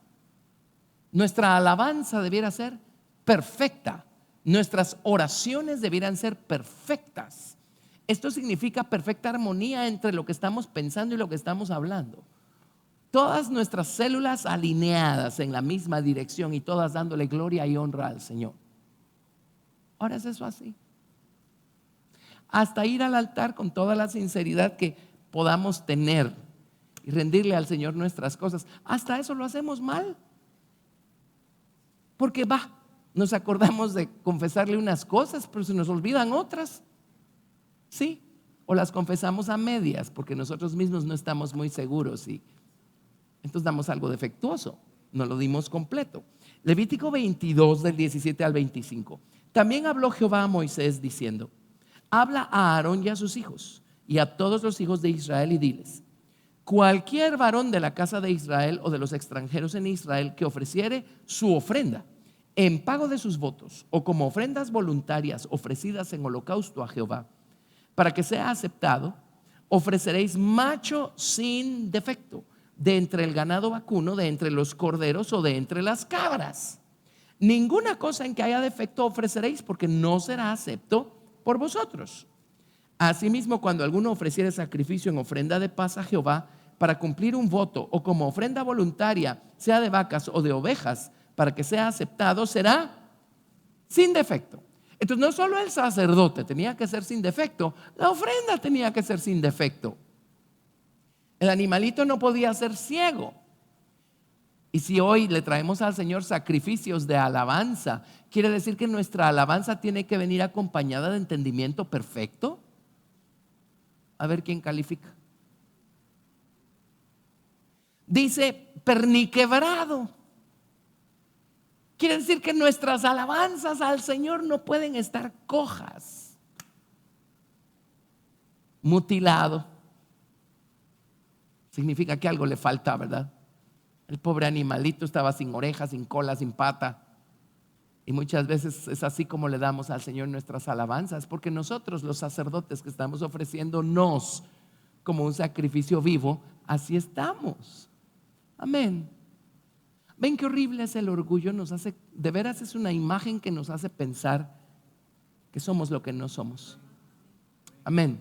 Nuestra alabanza debiera ser perfecta. Nuestras oraciones debieran ser perfectas. Esto significa perfecta armonía entre lo que estamos pensando y lo que estamos hablando. Todas nuestras células alineadas en la misma dirección y todas dándole gloria y honra al Señor. Ahora, ¿es eso así? Hasta ir al altar con toda la sinceridad que podamos tener y rendirle al Señor nuestras cosas, hasta eso lo hacemos mal. Porque nos acordamos de confesarle unas cosas, pero se nos olvidan otras. Sí, o las confesamos a medias porque nosotros mismos no estamos muy seguros y entonces damos algo defectuoso, no lo dimos completo. Levítico 22, del 17 al 25. También habló Jehová a Moisés diciendo: habla a Aarón y a sus hijos y a todos los hijos de Israel y diles: cualquier varón de la casa de Israel o de los extranjeros en Israel que ofreciere su ofrenda en pago de sus votos o como ofrendas voluntarias ofrecidas en holocausto a Jehová, para que sea aceptado, ofreceréis macho sin defecto, de entre el ganado vacuno, de entre los corderos o de entre las cabras. Ninguna cosa en que haya defecto ofreceréis, porque no será acepto por vosotros. Asimismo, cuando alguno ofreciere sacrificio en ofrenda de paz a Jehová para cumplir un voto, o como ofrenda voluntaria, sea de vacas o de ovejas, para que sea aceptado, será sin defecto. Entonces no solo el sacerdote tenía que ser sin defecto, la ofrenda tenía que ser sin defecto. El animalito no podía ser ciego. Y si hoy le traemos al Señor sacrificios de alabanza, ¿quiere decir que nuestra alabanza tiene que venir acompañada de entendimiento perfecto? A ver quién califica. Dice perniquebrado. Quiere decir que nuestras alabanzas al Señor no pueden estar cojas. Mutilado. Significa que algo le falta, ¿verdad? El pobre animalito estaba sin orejas, sin cola, sin pata. Y muchas veces es así como le damos al Señor nuestras alabanzas, porque nosotros, los sacerdotes que estamos ofreciéndonos como un sacrificio vivo, así estamos. Amén. Ven qué horrible es el orgullo. Nos hace, de veras es una imagen que nos hace pensar que somos lo que no somos. Amén.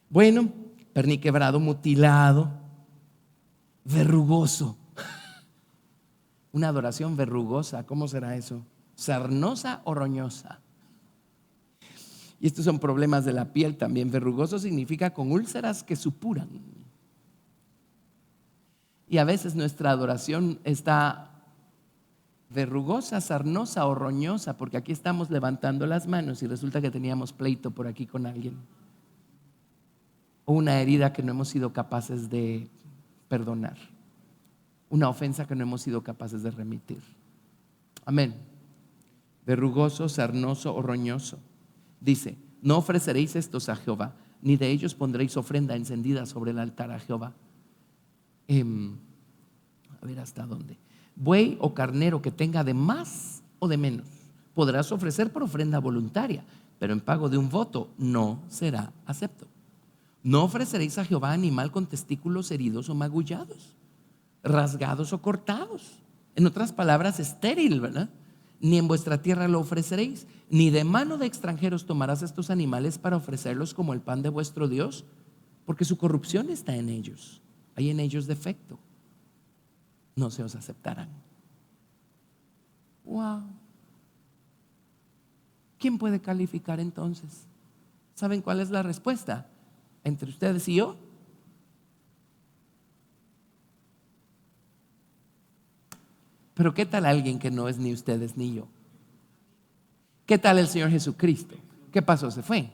Bueno, perniquebrado, mutilado, verrugoso. Una adoración verrugosa, ¿cómo será eso? ¿Sarnosa o roñosa? Y estos son problemas de la piel también. Verrugoso significa con úlceras que supuran. Y a veces nuestra adoración está verrugosa, sarnosa o roñosa, porque aquí estamos levantando las manos y resulta que teníamos pleito por aquí con alguien, o una herida que no hemos sido capaces de perdonar, una ofensa que no hemos sido capaces de remitir. Amén. Verrugoso, sarnoso o roñoso. Dice: no ofreceréis estos a Jehová, ni de ellos pondréis ofrenda encendida sobre el altar a Jehová. A ver hasta dónde. Buey o carnero que tenga de más o de menos podrás ofrecer por ofrenda voluntaria, pero en pago de un voto no será acepto. No ofreceréis a Jehová animal con testículos heridos o magullados, rasgados o cortados. En otras palabras, estéril, ¿verdad? Ni en vuestra tierra lo ofreceréis, ni de mano de extranjeros tomarás estos animales para ofrecerlos como el pan de vuestro Dios, porque su corrupción está en ellos. Hay en ellos defecto. No se os aceptarán. Wow. ¿Quién puede calificar entonces? ¿Saben cuál es la respuesta? Entre ustedes y yo. Pero ¿qué tal alguien que no es ni ustedes ni yo? ¿Qué tal el Señor Jesucristo? ¿Qué pasó? ¿Se fue?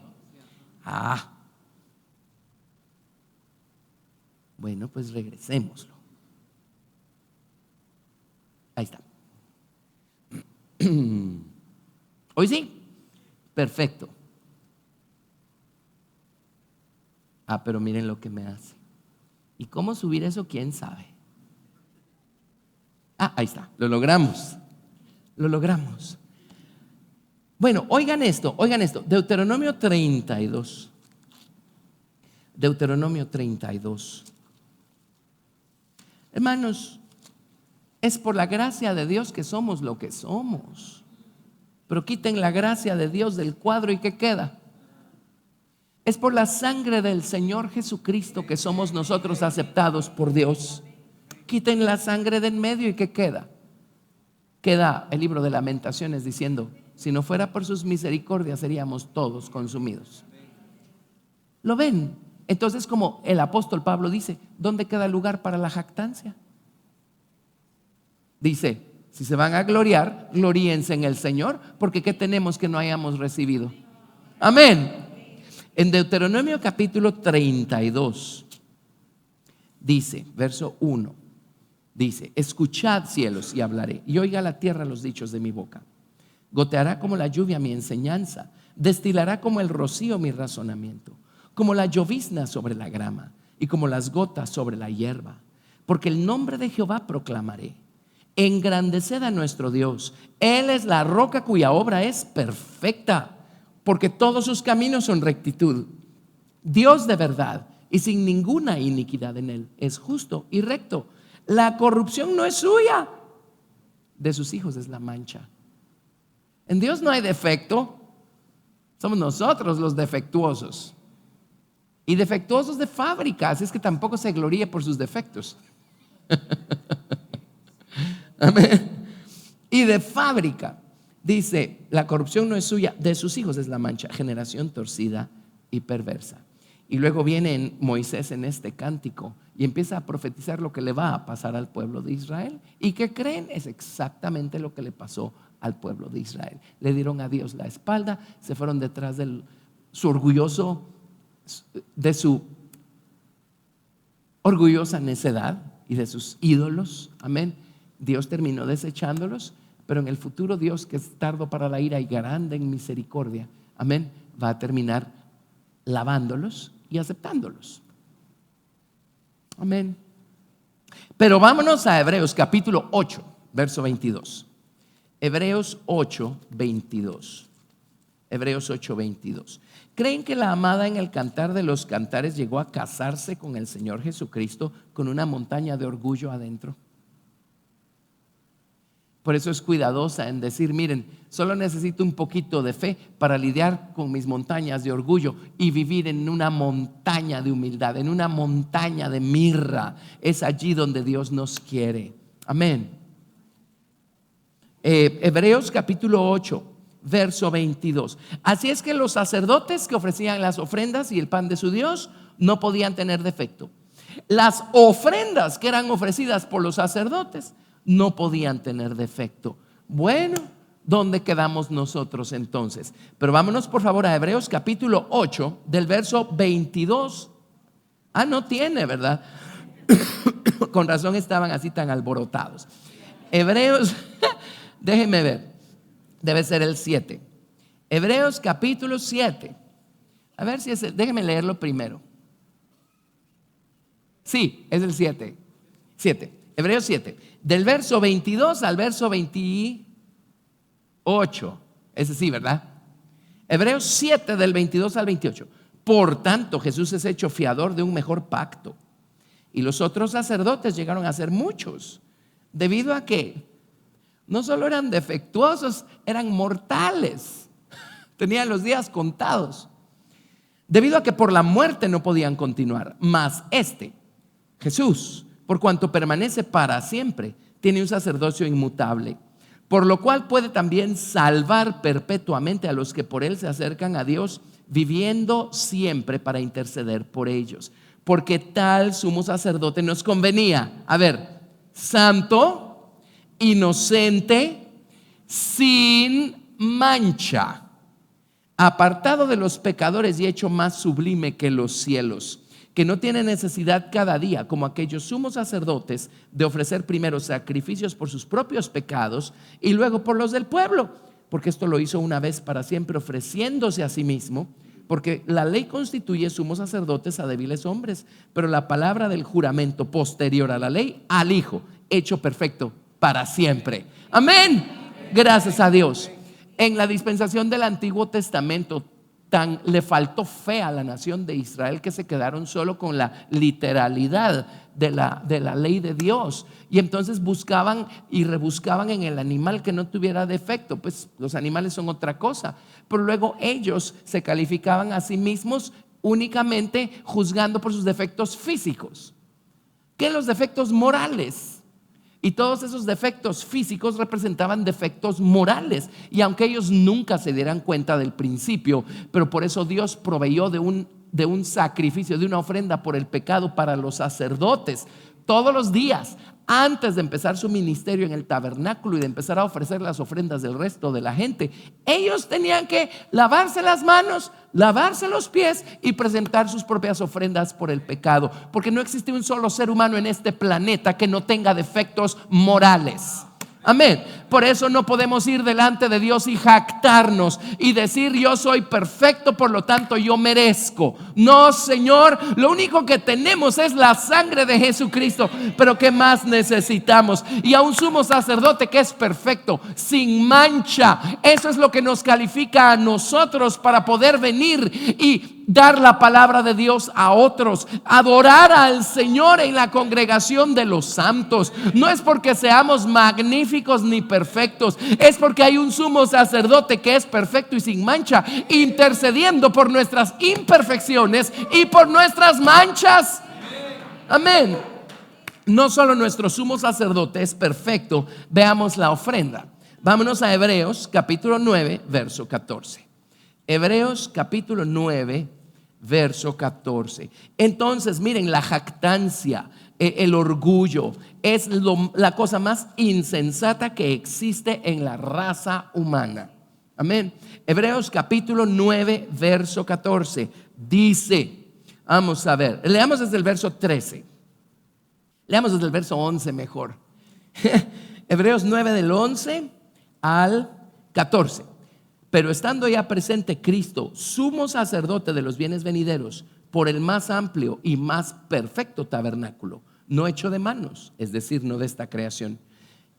Bueno, pues regresémoslo. Ahí está. ¿Hoy sí? Perfecto. Pero miren lo que me hace. ¿Y cómo subir eso? ¿Quién sabe? Ahí está. Lo logramos. Lo logramos. Bueno, oigan esto. Deuteronomio 32. Deuteronomio 32. Hermanos, es por la gracia de Dios que somos lo que somos. Pero quiten la gracia de Dios del cuadro y ¿qué queda? Es por la sangre del Señor Jesucristo que somos nosotros aceptados por Dios. Quiten la sangre de en medio y ¿qué queda? Queda el libro de Lamentaciones diciendo: si no fuera por sus misericordias seríamos todos consumidos. ¿Lo ven? Entonces, como el apóstol Pablo dice, ¿dónde queda el lugar para la jactancia? Dice: si se van a gloriar, gloríense en el Señor, porque ¿qué tenemos que no hayamos recibido? Amén. En Deuteronomio capítulo 32 dice, verso 1, dice: escuchad, cielos, y hablaré, y oiga la tierra los dichos de mi boca. Goteará como la lluvia mi enseñanza, destilará como el rocío mi razonamiento, como la llovizna sobre la grama y como las gotas sobre la hierba. Porque el nombre de Jehová proclamaré. Engrandeced a nuestro Dios. Él es la roca cuya obra es perfecta, porque todos sus caminos son rectitud. Dios de verdad y sin ninguna iniquidad en él. Es justo y recto. La corrupción no es suya, de sus hijos es la mancha. En Dios no hay defecto, somos nosotros los defectuosos. Y defectuosos de fábrica, así es que tampoco se gloríe por sus defectos. Amén. Y de fábrica, dice, la corrupción no es suya, de sus hijos es la mancha, generación torcida y perversa. Y luego viene Moisés en este cántico y empieza a profetizar lo que le va a pasar al pueblo de Israel. ¿Y qué creen? Es exactamente lo que le pasó al pueblo de Israel. Le dieron a Dios la espalda, se fueron detrás de su orgullosa necedad y de sus ídolos. Amén. Dios terminó desechándolos, pero en el futuro Dios, que es tardo para la ira y grande en misericordia, amén, va a terminar lavándolos y aceptándolos. Amén. Pero vámonos a Hebreos capítulo 8, verso 22. Hebreos 8, 22. Hebreos 8, 22. ¿Creen que la amada en el Cantar de los Cantares llegó a casarse con el Señor Jesucristo con una montaña de orgullo adentro? Por eso es cuidadosa en decir, miren, solo necesito un poquito de fe para lidiar con mis montañas de orgullo y vivir en una montaña de humildad, en una montaña de mirra. Es allí donde Dios nos quiere. Amén. Hebreos capítulo 8, verso 22. Así es que los sacerdotes que ofrecían las ofrendas y el pan de su Dios no podían tener defecto. Las ofrendas que eran ofrecidas por los sacerdotes no podían tener defecto. Bueno, ¿dónde quedamos nosotros entonces? Pero vámonos por favor a Hebreos capítulo 8 del verso 22. No tiene, ¿verdad? Con razón estaban así tan alborotados. Hebreos, déjenme ver, debe ser el 7. Hebreos capítulo 7. A ver si es déjenme leerlo primero. Sí, es el 7. Hebreos 7, del verso 22 al verso 28. Ese sí, ¿verdad? Hebreos 7, del 22 al 28. Por tanto, Jesús es hecho fiador de un mejor pacto. Y los otros sacerdotes llegaron a ser muchos, debido a que no solo eran defectuosos, eran mortales. Tenían los días contados. Debido a que por la muerte no podían continuar. Mas Jesús, por cuanto permanece para siempre, tiene un sacerdocio inmutable, por lo cual puede también salvar perpetuamente a los que por él se acercan a Dios, viviendo siempre para interceder por ellos. Porque tal sumo sacerdote nos convenía, santo, inocente, sin mancha, apartado de los pecadores y hecho más sublime que los cielos, que no tiene necesidad cada día, como aquellos sumos sacerdotes, de ofrecer primero sacrificios por sus propios pecados y luego por los del pueblo, porque esto lo hizo una vez para siempre, ofreciéndose a sí mismo, porque la ley constituye sumos sacerdotes a débiles hombres, pero la palabra del juramento posterior a la ley, al Hijo, hecho perfecto para siempre. Amén. Gracias a Dios. En la dispensación del Antiguo Testamento, le faltó fe a la nación de Israel que se quedaron solo con la literalidad de la ley de Dios, y entonces buscaban y rebuscaban en el animal que no tuviera defecto. Pues los animales son otra cosa, pero luego ellos se calificaban a sí mismos únicamente juzgando por sus defectos físicos, que los defectos morales. Y todos esos defectos físicos representaban defectos morales. Y aunque ellos nunca se dieran cuenta del principio, pero por eso Dios proveyó de un sacrificio, de una ofrenda por el pecado para los sacerdotes. Todos los días, antes de empezar su ministerio en el tabernáculo y de empezar a ofrecer las ofrendas del resto de la gente, ellos tenían que lavarse las manos, lavarse los pies y presentar sus propias ofrendas por el pecado, porque no existe un solo ser humano en este planeta que no tenga defectos morales. Amén. Por eso no podemos ir delante de Dios y jactarnos y decir yo soy perfecto, por lo tanto yo merezco. No, Señor, lo único que tenemos es la sangre de Jesucristo. Pero ¿qué más necesitamos? Y a un sumo sacerdote que es perfecto, sin mancha. Eso es lo que nos califica a nosotros para poder venir y dar la palabra de Dios a otros, adorar al Señor en la congregación de los santos. No es porque seamos magníficos ni perfectos, es porque hay un sumo sacerdote que es perfecto y sin mancha, intercediendo por nuestras imperfecciones y por nuestras manchas. Amén. No solo nuestro sumo sacerdote es perfecto, veamos la ofrenda. Vámonos a Hebreos capítulo 9, verso 14. Hebreos capítulo 9, verso 14. Entonces, miren, la jactancia, el orgullo es la cosa más insensata que existe en la raza humana. Amén. Hebreos capítulo 9, verso 14 dice, vamos a ver, leamos desde el verso 13. Leamos desde el verso 11 mejor. Hebreos 9 del 11 al 14. Pero estando ya presente Cristo, sumo sacerdote de los bienes venideros, por el más amplio y más perfecto tabernáculo, no hecho de manos, es decir, no de esta creación,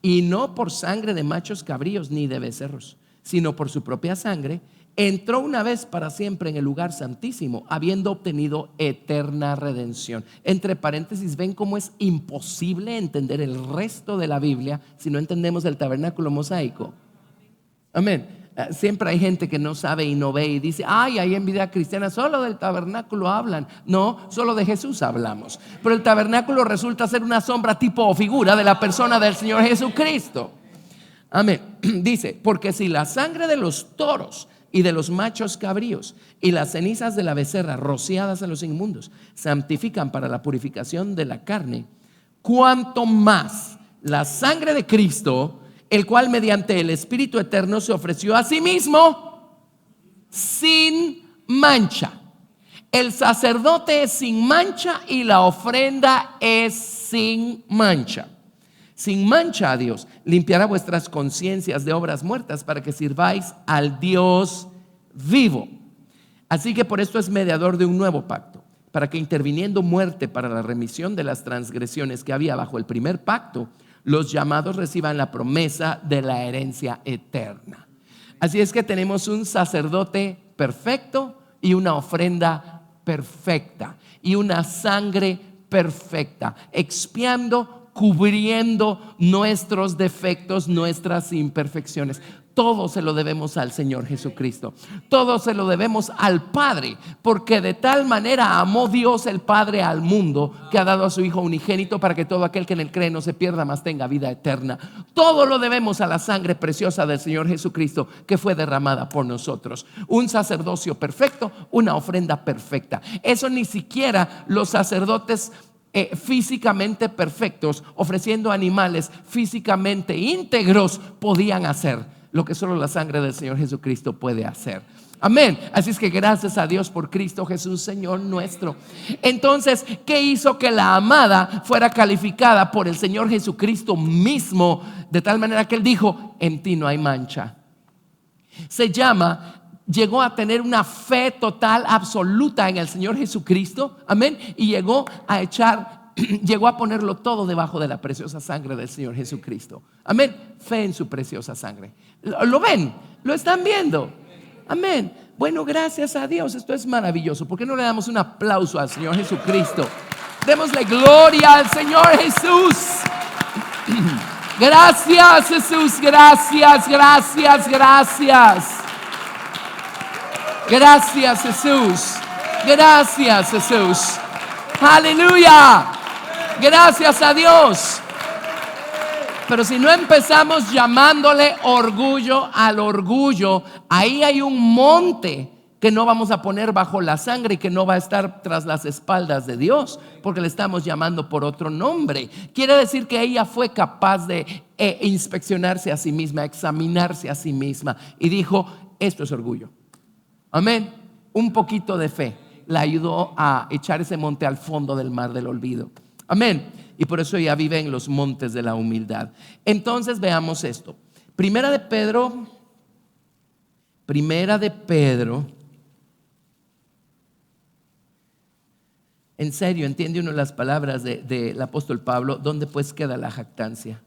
y no por sangre de machos cabríos ni de becerros, sino por su propia sangre, entró una vez para siempre en el lugar santísimo, habiendo obtenido eterna redención. Entre paréntesis, ven cómo es imposible entender el resto de la Biblia si no entendemos el tabernáculo mosaico. Amén. Siempre hay gente que no sabe y no ve y dice, ay, ahí en Vida Cristiana solo del tabernáculo hablan. No, solo de Jesús hablamos. Pero el tabernáculo resulta ser una sombra, tipo o figura de la persona del Señor Jesucristo. Amén. Dice, porque si la sangre de los toros y de los machos cabríos y las cenizas de la becerra rociadas en los inmundos santifican para la purificación de la carne, cuanto más la sangre de Cristo, el cual mediante el Espíritu eterno se ofreció a sí mismo sin mancha. El sacerdote es sin mancha y la ofrenda es sin mancha. Sin mancha a Dios limpiará vuestras conciencias de obras muertas para que sirváis al Dios vivo. Así que por esto es mediador de un nuevo pacto, para que interviniendo muerte para la remisión de las transgresiones que había bajo el primer pacto, los llamados reciban la promesa de la herencia eterna. Así es que tenemos un sacerdote perfecto y una ofrenda perfecta y una sangre perfecta, expiando, cubriendo nuestros defectos, nuestras imperfecciones. Todo se lo debemos al Señor Jesucristo. Todo se lo debemos al Padre, porque de tal manera amó Dios el Padre al mundo, que ha dado a su Hijo unigénito para que todo aquel que en él cree no se pierda, mas tenga vida eterna. Todo lo debemos a la sangre preciosa del Señor Jesucristo, que fue derramada por nosotros. Un sacerdocio perfecto, una ofrenda perfecta. Eso ni siquiera los sacerdotes físicamente perfectos, ofreciendo animales físicamente íntegros, podían hacer. Lo que solo la sangre del Señor Jesucristo puede hacer. Amén. Así es que gracias a Dios por Cristo Jesús, Señor nuestro. Entonces, ¿qué hizo que la amada fuera calificada por el Señor Jesucristo mismo? De tal manera que Él dijo, en ti no hay mancha. Llegó a tener una fe total, absoluta en el Señor Jesucristo. Amén. Y llegó a ponerlo todo debajo de la preciosa sangre del Señor Jesucristo. Amén. Fe en su preciosa sangre. ¿Lo ven? ¿Lo están viendo? Amén. Bueno, gracias a Dios. Esto es maravilloso. ¿Por qué no le damos un aplauso al Señor Jesucristo? Démosle gloria al Señor Jesús. Gracias, Jesús. Gracias, gracias, gracias. Gracias, Jesús. Gracias, Jesús. Aleluya. Gracias a Dios. Pero si no empezamos llamándole orgullo al orgullo, ahí hay un monte que no vamos a poner bajo la sangre y que no va a estar tras las espaldas de Dios, porque le estamos llamando por otro nombre. Quiere decir que ella fue capaz de inspeccionarse a sí misma, examinarse a sí misma, y dijo, esto es orgullo. Amén. Un poquito de fe la ayudó a echar ese monte al fondo del mar del olvido. Amén. Y por eso ella vive en los montes de la humildad. Entonces veamos esto. Primera de Pedro, en serio, entiende uno las palabras del apóstol Pablo. ¿Dónde pues queda la jactancia?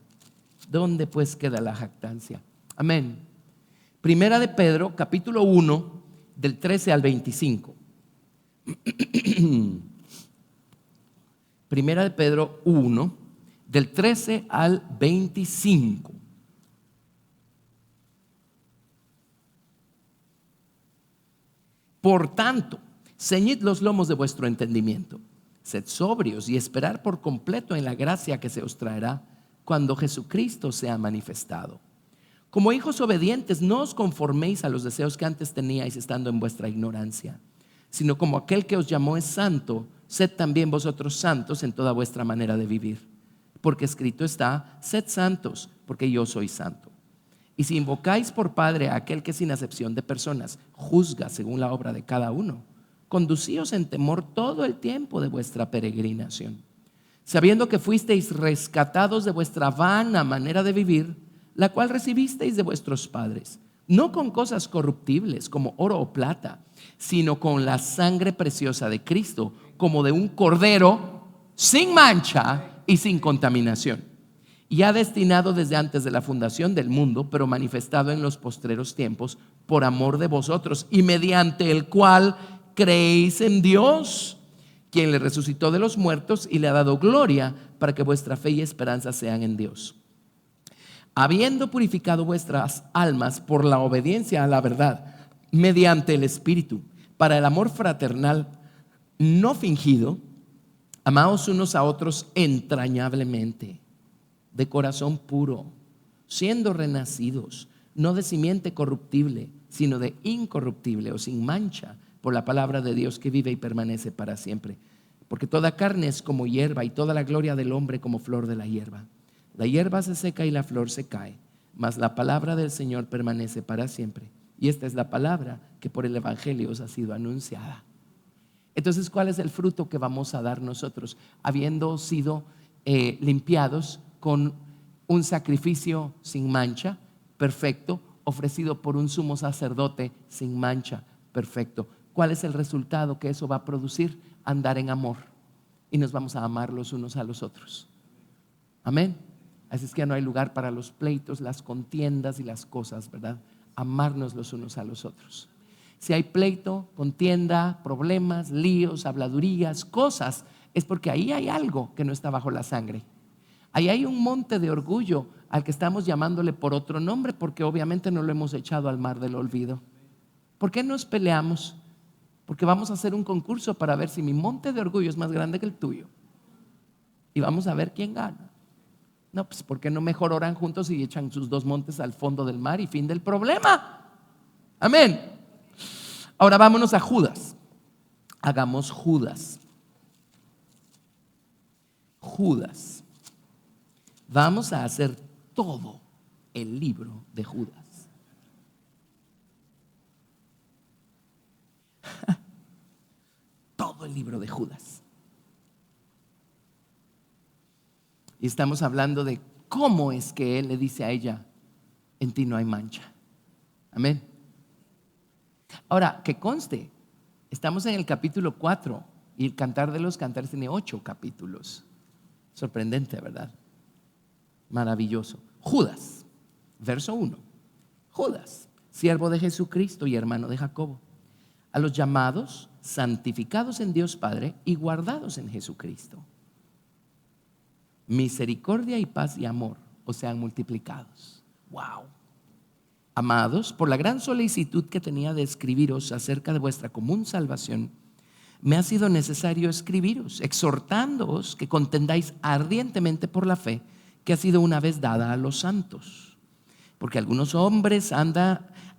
¿Dónde pues queda la jactancia? Amén. Primera de Pedro, capítulo 1, del 13 al 25. Primera de Pedro 1, del 13 al 25. Por tanto, ceñid los lomos de vuestro entendimiento, sed sobrios y esperar por completo en la gracia que se os traerá cuando Jesucristo sea manifestado. Como hijos obedientes, no os conforméis a los deseos que antes teníais estando en vuestra ignorancia, sino como aquel que os llamó es santo, sed también vosotros santos en toda vuestra manera de vivir. Porque escrito está: sed santos, porque yo soy santo. Y si invocáis por Padre a aquel que sin acepción de personas juzga según la obra de cada uno, conducíos en temor todo el tiempo de vuestra peregrinación, sabiendo que fuisteis rescatados de vuestra vana manera de vivir, la cual recibisteis de vuestros padres, no con cosas corruptibles como oro o plata, sino con la sangre preciosa de Cristo, como de un cordero sin mancha y sin contaminación, ya destinado desde antes de la fundación del mundo, pero manifestado en los postreros tiempos por amor de vosotros, y mediante el cual creéis en Dios, quien le resucitó de los muertos y le ha dado gloria, para que vuestra fe y esperanza sean en Dios. Habiendo purificado vuestras almas por la obediencia a la verdad, mediante el Espíritu, para el amor fraternal no fingido, amaos unos a otros entrañablemente, de corazón puro, siendo renacidos, no de simiente corruptible, sino de incorruptible o sin mancha, por la palabra de Dios que vive y permanece para siempre. Porque toda carne es como hierba, y toda la gloria del hombre como flor de la hierba. La hierba se seca y la flor se cae, mas la palabra del Señor permanece para siempre. Y esta es la palabra que por el evangelio os ha sido anunciada. Entonces, ¿cuál es el fruto que vamos a dar nosotros? Habiendo sido limpiados con un sacrificio sin mancha, perfecto, ofrecido por un sumo sacerdote sin mancha, perfecto. ¿Cuál es el resultado que eso va a producir? Andar en amor, y nos vamos a amar los unos a los otros. Amén. Así es que ya no hay lugar para los pleitos, las contiendas y las cosas, ¿verdad? Amarnos los unos a los otros. Si hay pleito, contienda, problemas, líos, habladurías, cosas, es porque ahí hay algo que no está bajo la sangre. Ahí hay un monte de orgullo al que estamos llamándole por otro nombre, porque obviamente no lo hemos echado al mar del olvido. ¿Por qué nos peleamos? Porque vamos a hacer un concurso para ver si mi monte de orgullo es más grande que el tuyo, y vamos a ver quién gana. No, pues ¿por qué no mejor oran juntos y echan sus dos montes al fondo del mar y fin del problema? Amén. Ahora vámonos a Judas. Hagamos Judas. Judas. Vamos a hacer todo el libro de Judas. Todo el libro de Judas. Y estamos hablando de cómo es que él le dice a ella: en ti no hay mancha. Amén. Ahora, que conste, estamos en el capítulo 4 y el Cantar de los Cantares tiene 8 capítulos. Sorprendente, ¿verdad? Maravilloso. Judas, verso 1. Judas, siervo de Jesucristo y hermano de Jacobo, a los llamados, santificados en Dios Padre y guardados en Jesucristo, misericordia y paz y amor os sean multiplicados. Wow. Amados, por la gran solicitud que tenía de escribiros acerca de vuestra común salvación, me ha sido necesario escribiros, exhortándoos que contendáis ardientemente por la fe que ha sido una vez dada a los santos. Porque algunos hombres han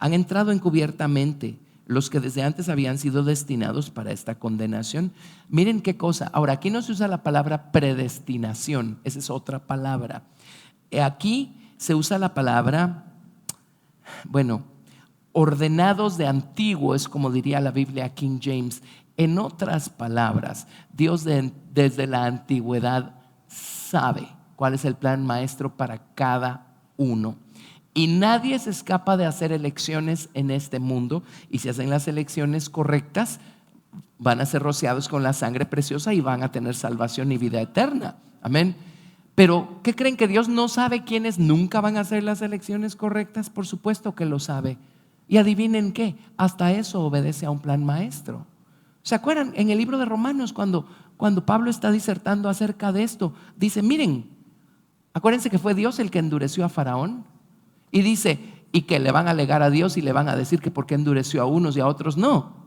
entrado encubiertamente, los que desde antes habían sido destinados para esta condenación. Miren qué cosa. Ahora, aquí no se usa la palabra predestinación, esa es otra palabra. Aquí se usa la palabra, ordenados de antiguo, es como diría la Biblia King James. En otras palabras, Dios desde la antigüedad sabe cuál es el plan maestro para cada uno. Y nadie se escapa de hacer elecciones en este mundo. Y si hacen las elecciones correctas, van a ser rociados con la sangre preciosa y van a tener salvación y vida eterna. Amén. Pero, ¿qué creen? ¿Que Dios no sabe quiénes nunca van a hacer las elecciones correctas? Por supuesto que lo sabe. Y adivinen qué, hasta eso obedece a un plan maestro. ¿Se acuerdan? En el libro de Romanos, cuando Pablo está disertando acerca de esto, dice, miren, acuérdense que fue Dios el que endureció a Faraón. Y dice, y que le van a alegar a Dios y le van a decir que por qué endureció a unos y a otros no.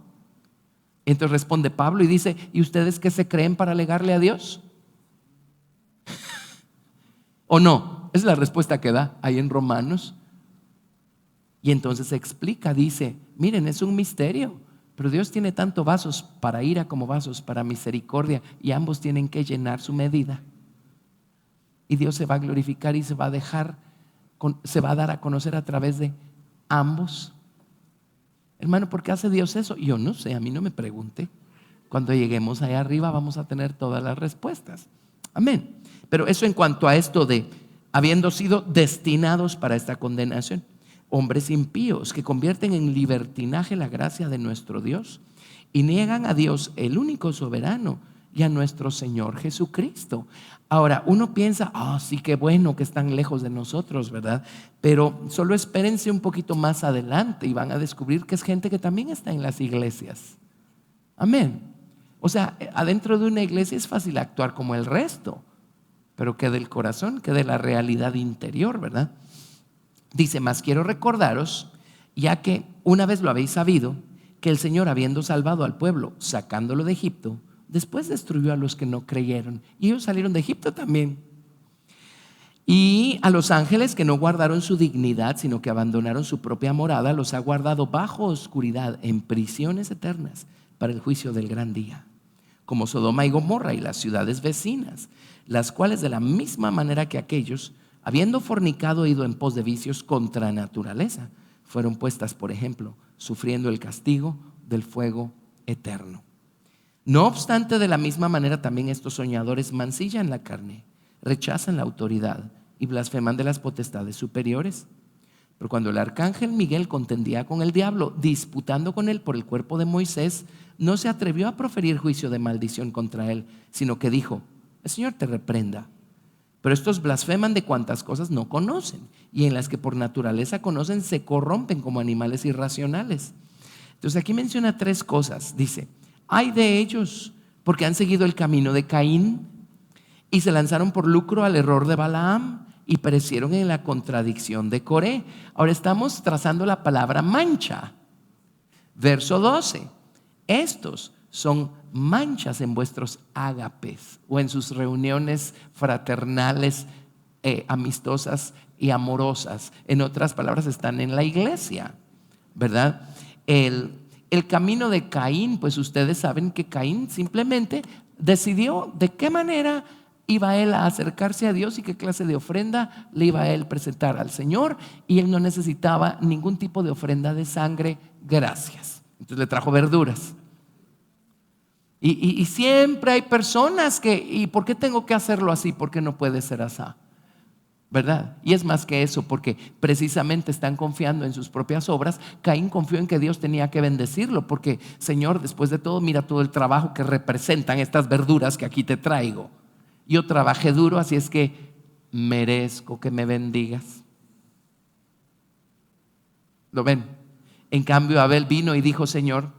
Entonces responde Pablo y dice, ¿y ustedes qué se creen para alegarle a Dios? ¿O no? Esa es la respuesta que da ahí en Romanos. Y entonces se explica, dice, miren, es un misterio, pero Dios tiene tanto vasos para ira como vasos para misericordia, y ambos tienen que llenar su medida. Y Dios se va a glorificar y se va a dar a conocer a través de ambos. Hermano, ¿por qué hace Dios eso? Yo no sé, a mí no me pregunte. Cuando lleguemos allá arriba vamos a tener todas las respuestas. Amén. Pero eso en cuanto a esto de habiendo sido destinados para esta condenación. Hombres impíos que convierten en libertinaje la gracia de nuestro Dios y niegan a Dios, el único soberano, y a nuestro Señor Jesucristo. Ahora, uno piensa, sí, qué bueno que están lejos de nosotros, ¿verdad? Pero solo espérense un poquito más adelante y van a descubrir que es gente que también está en las iglesias. Amén. O sea, adentro de una iglesia es fácil actuar como el resto, pero que del corazón, que de la realidad interior, ¿verdad? Dice, mas quiero recordaros, ya que una vez lo habéis sabido, que el Señor, habiendo salvado al pueblo, sacándolo de Egipto, después destruyó a los que no creyeron. Y ellos salieron de Egipto también. Y a los ángeles que no guardaron su dignidad, sino que abandonaron su propia morada, los ha guardado bajo oscuridad en prisiones eternas para el juicio del gran día, como Sodoma y Gomorra y las ciudades vecinas, las cuales de la misma manera que aquellos, habiendo fornicado, ido en pos de vicios contra naturaleza, fueron puestas por ejemplo, sufriendo el castigo del fuego eterno. No obstante, de la misma manera también estos soñadores mancillan la carne, rechazan la autoridad y blasfeman de las potestades superiores. Pero cuando el arcángel Miguel contendía con el diablo, disputando con él por el cuerpo de Moisés, no se atrevió a proferir juicio de maldición contra él, sino que dijo, el Señor te reprenda. Pero estos blasfeman de cuantas cosas no conocen, y en las que por naturaleza conocen se corrompen como animales irracionales. Entonces aquí menciona tres cosas. Dice, ay de ellos, porque han seguido el camino de Caín y se lanzaron por lucro al error de Balaam y perecieron en la contradicción de Coré. Ahora estamos trazando la palabra mancha. Verso 12, estos son manchas en vuestros ágapes o en sus reuniones fraternales, amistosas y amorosas. En otras palabras, están en la iglesia, ¿verdad? El camino de Caín, pues ustedes saben que Caín simplemente decidió de qué manera iba él a acercarse a Dios y qué clase de ofrenda le iba a él presentar al Señor, y él no necesitaba ningún tipo de ofrenda de sangre, gracias. Entonces le trajo verduras. Y siempre hay personas que, ¿y por qué tengo que hacerlo así? ¿Por qué no puede ser así? ¿Verdad? Y es más que eso, porque precisamente están confiando en sus propias obras. Caín confió en que Dios tenía que bendecirlo, porque Señor, después de todo, mira todo el trabajo que representan estas verduras que aquí te traigo. Yo trabajé duro, así es que merezco que me bendigas. ¿Lo ven? En cambio, Abel vino y dijo, Señor,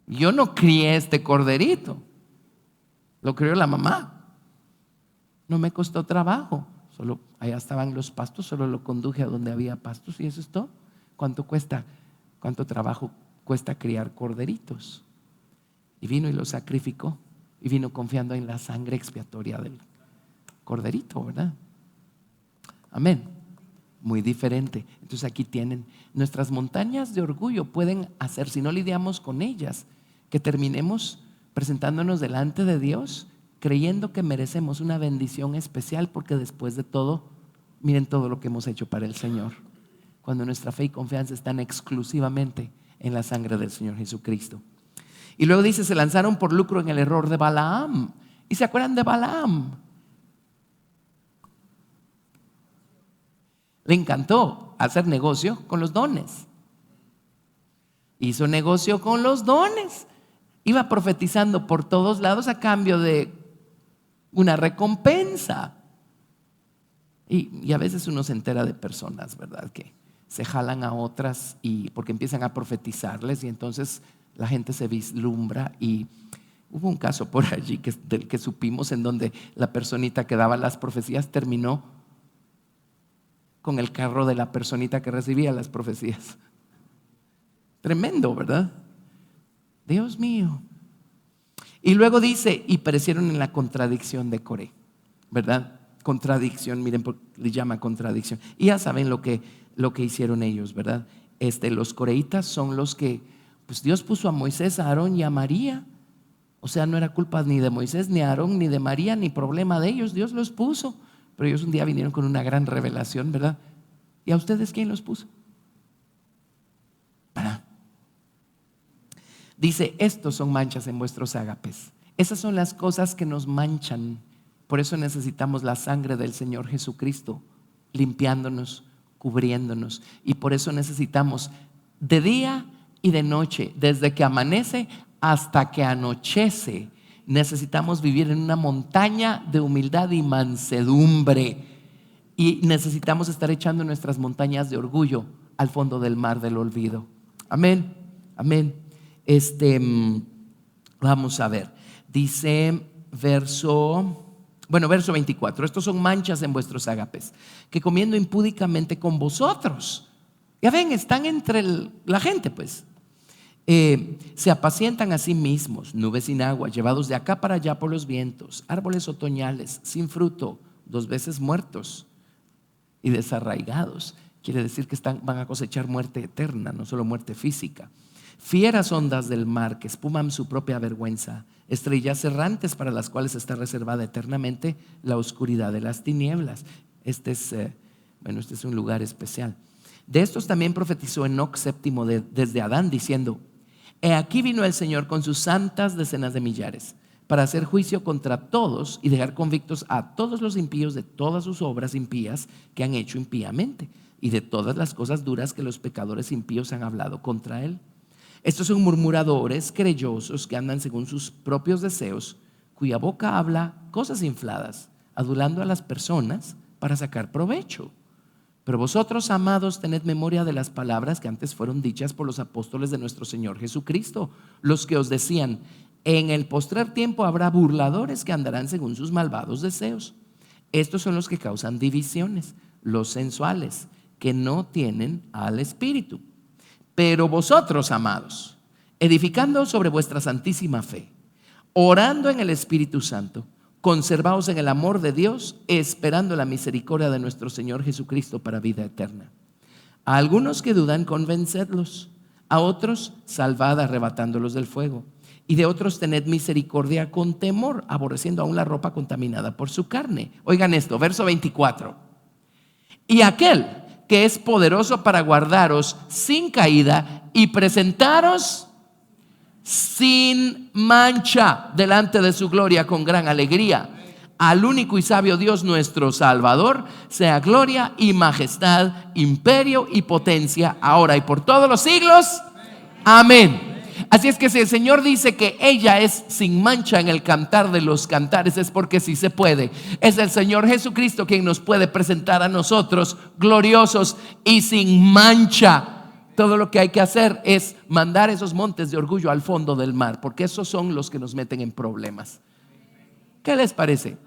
yo no crié este corderito, lo crió la mamá. No me costó trabajo, solo allá estaban los pastos, solo lo conduje a donde había pastos y eso es todo. ¿Cuánto cuesta? ¿Cuánto trabajo cuesta criar corderitos? Y vino y lo sacrificó, y vino confiando en la sangre expiatoria del corderito, ¿verdad? Amén. Muy diferente. Entonces aquí tienen, nuestras montañas de orgullo pueden hacer, si no lidiamos con ellas, que terminemos presentándonos delante de Dios creyendo que merecemos una bendición especial, porque después de todo, miren todo lo que hemos hecho para el Señor, cuando nuestra fe y confianza están exclusivamente en la sangre del Señor Jesucristo. Y luego dice, se lanzaron por lucro en el error de Balaam. ¿Y se acuerdan de Balaam? Le encantó hacer negocio con los dones. Hizo negocio con los dones. Iba profetizando por todos lados a cambio de una recompensa. Y a veces uno se entera de personas, ¿verdad?, que se jalan a otras y porque empiezan a profetizarles y entonces la gente se vislumbra. Y hubo un caso por allí del que supimos, en donde la personita que daba las profecías terminó con el carro de la personita que recibía las profecías. Tremendo, ¿verdad? Dios mío. Y luego dice, y perecieron en la contradicción de Coré, ¿verdad? Contradicción, miren, le llama contradicción. Y ya saben lo que hicieron ellos, ¿verdad? Los coreitas son los que, pues Dios puso a Moisés, a Aarón y a María. O sea, no era culpa ni de Moisés, ni de Aarón, ni de María, ni problema de ellos. Dios los puso. Pero ellos un día vinieron con una gran revelación, ¿verdad? ¿Y a ustedes quién los puso? Dice, estos son manchas en vuestros ágapes. Esas son las cosas que nos manchan. Por eso necesitamos la sangre del Señor Jesucristo, limpiándonos, cubriéndonos. Y por eso necesitamos de día y de noche, desde que amanece hasta que anochece, necesitamos vivir en una montaña de humildad y mansedumbre. Y necesitamos estar echando nuestras montañas de orgullo al fondo del mar del olvido. Amén, amén. Vamos a ver, dice verso 24, estos son manchas en vuestros ágapes, que comiendo impúdicamente con vosotros, ya ven, están entre la gente, pues, se apacientan a sí mismos, nubes sin agua, llevados de acá para allá por los vientos, árboles otoñales sin fruto, 2 veces muertos y desarraigados. Quiere decir que van a cosechar muerte eterna, no solo muerte física. Fieras ondas del mar que espuman su propia vergüenza, estrellas errantes para las cuales está reservada eternamente la oscuridad de las tinieblas. Este es un lugar especial. De estos también profetizó Enoc séptimo desde Adán, diciendo: He aquí vino el Señor con sus santas decenas de millares, para hacer juicio contra todos y dejar convictos a todos los impíos de todas sus obras impías que han hecho impíamente, y de todas las cosas duras que los pecadores impíos han hablado contra él. Estos son murmuradores, querellosos, que andan según sus propios deseos, cuya boca habla cosas infladas, adulando a las personas para sacar provecho. Pero vosotros, amados, tened memoria de las palabras que antes fueron dichas por los apóstoles de nuestro Señor Jesucristo, los que os decían: en el postrer tiempo habrá burladores que andarán según sus malvados deseos. Estos son los que causan divisiones, los sensuales, que no tienen al Espíritu. Pero vosotros, amados, edificando sobre vuestra santísima fe, orando en el Espíritu Santo, conservaos en el amor de Dios, esperando la misericordia de nuestro Señor Jesucristo para vida eterna. A algunos que dudan, convencedlos; a otros, salvad arrebatándolos del fuego; y de otros tened misericordia con temor, aborreciendo aún la ropa contaminada por su carne. Oigan esto, verso 24. Y aquel que es poderoso para guardaros sin caída y presentaros sin mancha delante de su gloria con gran alegría. Al único y sabio Dios nuestro Salvador sea gloria y majestad, imperio y potencia, ahora y por todos los siglos. Amén. Así es que si el Señor dice que ella es sin mancha en el cantar de los cantares, es porque sí se puede. Es el Señor Jesucristo quien nos puede presentar a nosotros gloriosos y sin mancha. Todo lo que hay que hacer es mandar esos montes de orgullo al fondo del mar, porque esos son los que nos meten en problemas. ¿Qué les parece?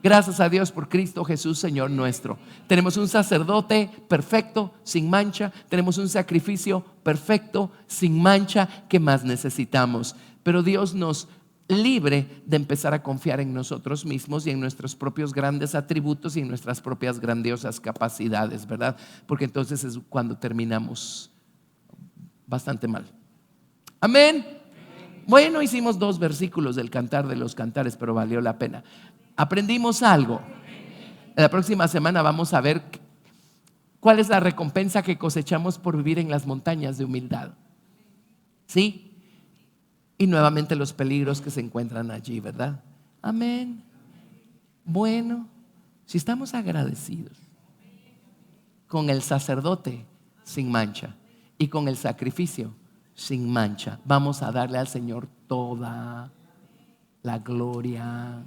Gracias a Dios por Cristo Jesús, Señor nuestro. Tenemos un sacerdote perfecto, sin mancha. Tenemos un sacrificio perfecto, sin mancha. ¿Qué más necesitamos? Pero Dios nos libre de empezar a confiar en nosotros mismos y en nuestros propios grandes atributos y en nuestras propias grandiosas capacidades, ¿verdad? Porque entonces es cuando terminamos bastante mal. Amén. Bueno, hicimos 2 versículos del cantar de los cantares, pero valió la pena. Aprendimos algo. La próxima semana vamos a ver cuál es la recompensa que cosechamos por vivir en las montañas de humildad. ¿Sí? Y nuevamente los peligros que se encuentran allí, ¿verdad? Amén. Bueno, si estamos agradecidos, con el sacerdote sin mancha y con el sacrificio sin mancha. Vamos a darle al Señor toda la gloria.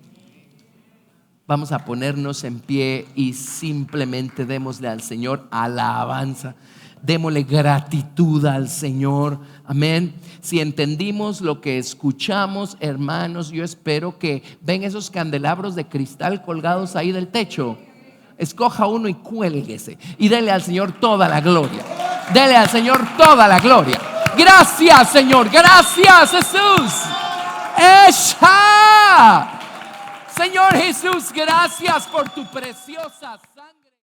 Vamos a ponernos en pie y simplemente démosle al Señor alabanza. Démosle gratitud al Señor. Amén. Si entendimos lo que escuchamos, hermanos, yo espero que ven esos candelabros de cristal colgados ahí del techo. Escoja uno y cuélguese y dele al Señor toda la gloria. Dele al Señor toda la gloria. Gracias, Señor. Gracias, Jesús. Esha. Señor Jesús, gracias por tu preciosa sangre.